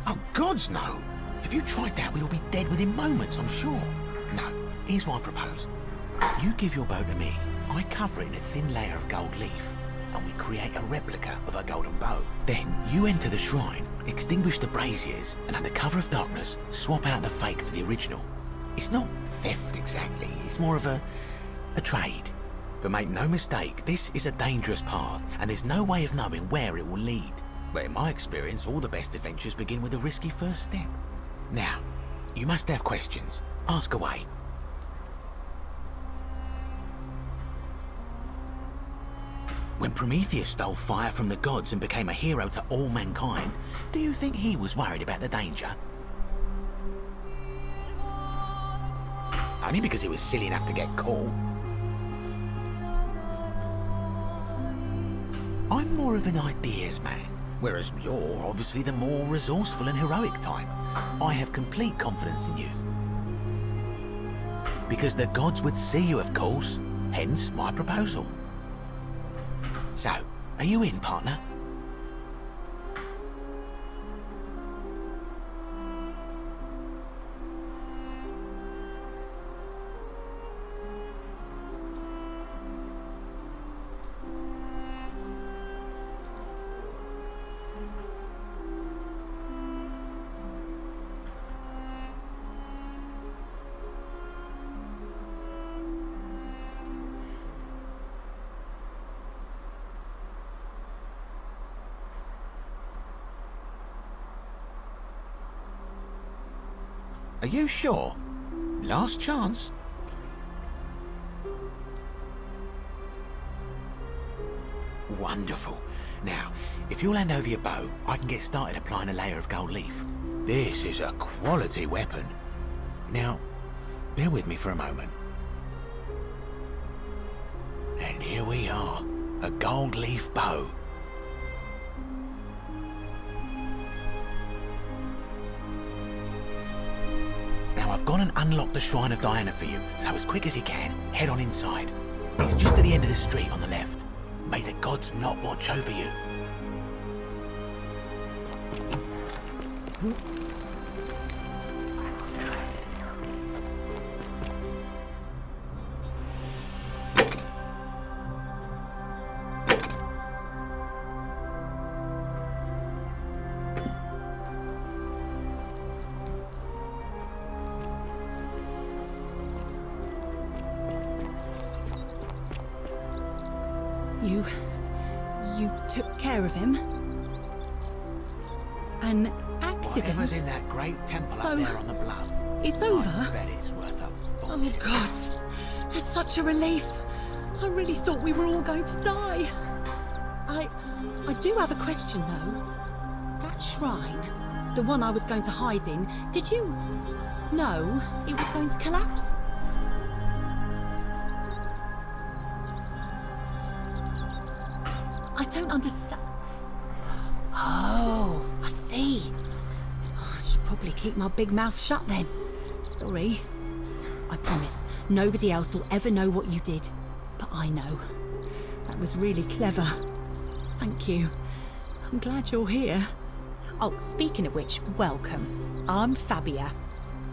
Oh, gods no! If you tried that, we'd all be dead within moments, I'm sure. No, here's what I propose. You give your bow to me, I cover it in a thin layer of gold leaf, and we create a replica of a golden bow. Then you enter the shrine, extinguish the braziers, and under cover of darkness, swap out the fake for the original. It's not theft exactly, it's more of a the trade. But make no mistake, this is a dangerous path, and there's no way of knowing where it will lead. But in my experience, all the best adventures begin with a risky first step. Now, you must have questions. Ask away. When Prometheus stole fire from the gods and became a hero to all mankind, do you think he was worried about the danger? Only because he was silly enough to get caught. I'm more of an ideas man, whereas you're obviously the more resourceful and heroic type. I have complete confidence in you. Because the gods would see you, of course, hence my proposal. So, are you in, partner? Are you sure? Last chance? Wonderful. Now, if you'll hand over your bow, I can get started applying a layer of gold leaf. This is a quality weapon. Now, bear with me for a moment. And here we are, a gold leaf bow. Now I've gone and unlocked the Shrine of Diana for you, so as quick as you can, head on inside. It's just at the end of the street on the left. May the gods not watch over you. You took care of him? An accident? Whatever's in that great temple up there on the bluff. It's over? I bet it's worth a Oh God, it's such a relief. I really thought we were all going to die. I do have a question though. That shrine, the one I was going to hide in, did you know it was going to collapse? I don't understand. Oh, I see. I should probably keep my big mouth shut then. Sorry. I promise, nobody else will ever know what you did. But I know. That was really clever. Thank you. I'm glad you're here. Oh, speaking of which, welcome. I'm Fabia.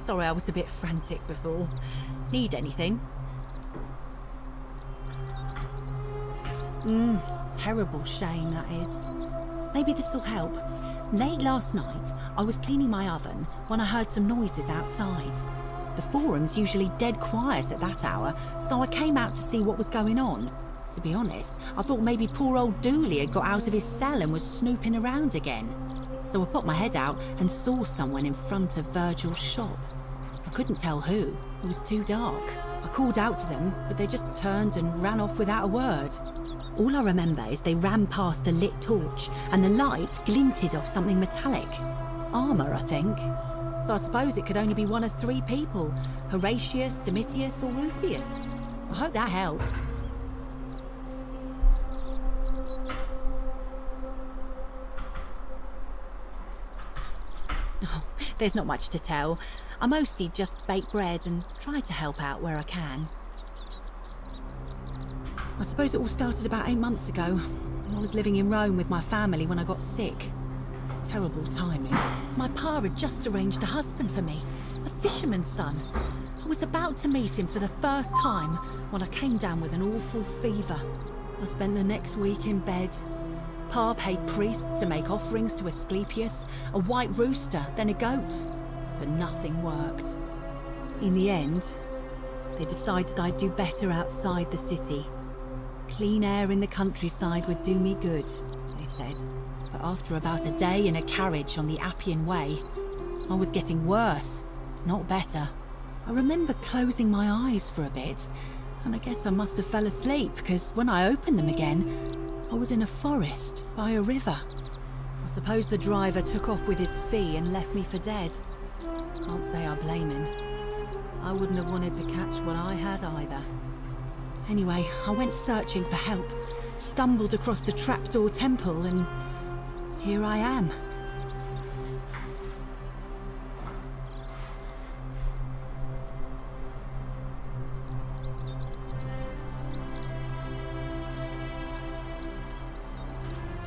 Sorry I was a bit frantic before. Need anything? Terrible shame, that is. Maybe this'll help. Late last night, I was cleaning my oven when I heard some noises outside. The forum's usually dead quiet at that hour, so I came out to see what was going on. To be honest, I thought maybe poor old Dooley had got out of his cell and was snooping around again. So I popped my head out and saw someone in front of Virgil's shop. I couldn't tell who, it was too dark. I called out to them, but they just turned and ran off without a word. All I remember is they ran past a lit torch and the light glinted off something metallic. Armour, I think. So I suppose it could only be one of three people. Horatius, Domitius or Rufius. I hope that helps. Oh, there's not much to tell. I mostly just bake bread and try to help out where I can. I suppose it all started about 8 months ago. I was living in Rome with my family when I got sick. Terrible timing. My pa had just arranged a husband for me, a fisherman's son. I was about to meet him for the first time when I came down with an awful fever. I spent the next week in bed. Pa paid priests to make offerings to Asclepius, a white rooster, then a goat. But nothing worked. In the end, They decided I'd do better outside the city. Clean air in the countryside would do me good, they said. But after about a day in a carriage on the Appian Way, I was getting worse, not better. I remember closing my eyes for a bit, and I guess I must have fell asleep, because when I opened them again, I was in a forest by a river. I suppose the driver took off with his fee and left me for dead. Can't say I blame him. I wouldn't have wanted to catch what I had either. Anyway, I went searching for help, stumbled across the trapdoor temple, and here I am.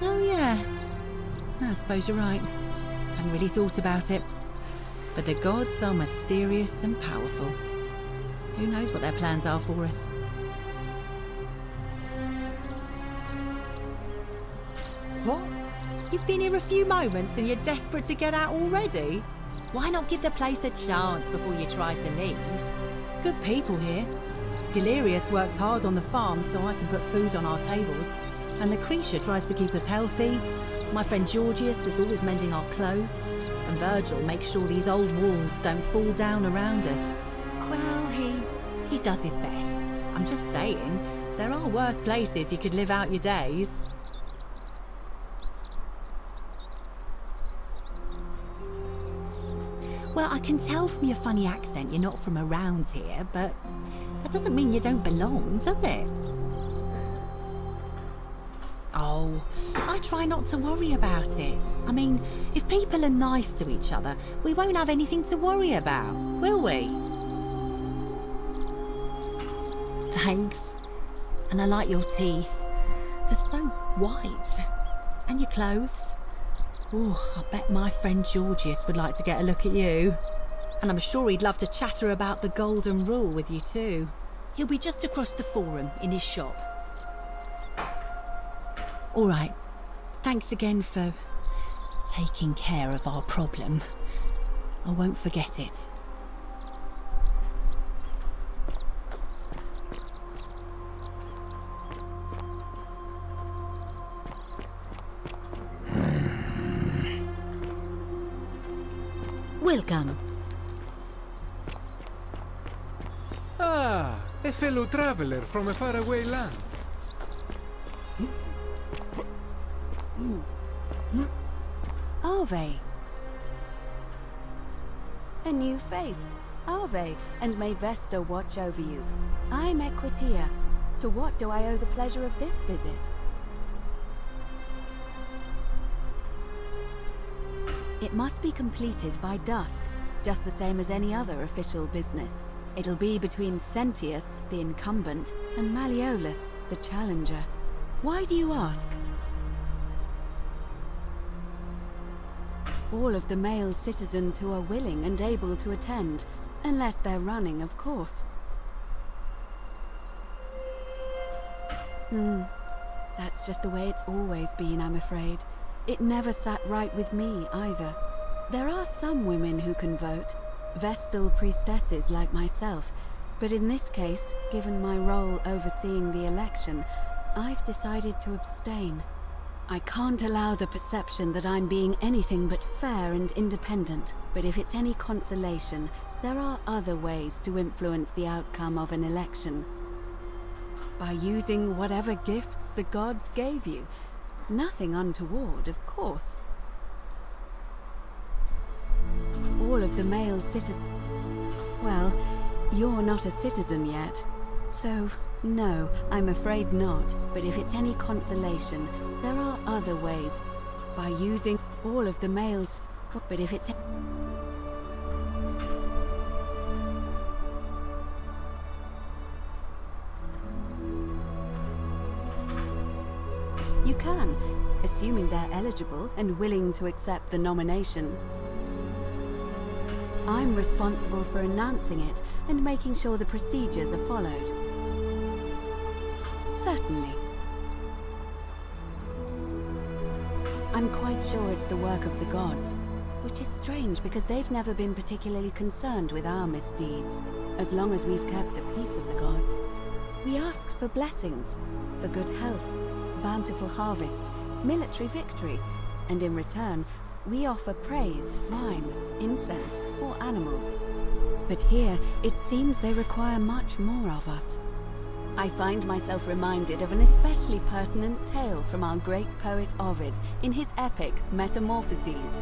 Oh yeah, I suppose you're right. Hadn't really thought about it. But the gods are mysterious and powerful. Who knows what their plans are for us? What? You've been here a few moments and you're desperate to get out already? Why not give the place a chance before you try to leave? Good people here. Galerius works hard on the farm so I can put food on our tables. And Lucretia tries to keep us healthy. My friend Georgius is always mending our clothes. And Virgil makes sure these old walls don't fall down around us. Well, he does his best. I'm just saying, there are worse places you could live out your days. Well, I can tell from your funny accent you're not from around here, but that doesn't mean you don't belong, does it? Oh, I try not to worry about it. I mean, if people are nice to each other, we won't have anything to worry about, will we? Thanks. And I like your teeth. They're so white. And your clothes. Oh, I bet my friend Georgius would like to get a look at you. And I'm sure he'd love to chatter about the Golden Rule with you too. He'll be just across the forum in his shop. All right. Thanks again for taking care of our problem. I won't forget it. Welcome. Ah, a fellow traveler from a faraway land. Arve. A new face. Arve, and may Vesta watch over you. I'm Equitia. To what do I owe the pleasure of this visit? It must be completed by dusk, just the same as any other official business. It'll be between Sentius, the incumbent, and Malleolus, the challenger. Why do you ask? All of the male citizens who are willing and able to attend, unless they're running, of course. That's just the way it's always been, I'm afraid. It never sat right with me, either. There are some women who can vote, Vestal priestesses like myself, but in this case, given my role overseeing the election, I've decided to abstain. I can't allow the perception that I'm being anything but fair and independent, but if it's any consolation, there are other ways to influence the outcome of an election. By using whatever gifts the gods gave you. Nothing untoward, of course. All of the male citizens... Well, you're not a citizen yet, so no, I'm afraid not. But if it's any consolation, there are other ways. By using all of the males... But if it's... You can, assuming they're eligible and willing to accept the nomination. I'm responsible for announcing it and making sure the procedures are followed. Certainly. I'm quite sure it's the work of the gods. Which is strange because they've never been particularly concerned with our misdeeds, as long as we've kept the peace of the gods. We ask for blessings, for good health, bountiful harvest, military victory, and in return, we offer praise, wine, incense, or animals. But here, it seems they require much more of us. I find myself reminded of an especially pertinent tale from our great poet Ovid in his epic Metamorphoses.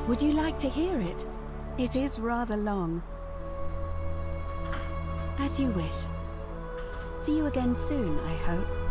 Would you like to hear it? It is rather long. As you wish. See you again soon, I hope.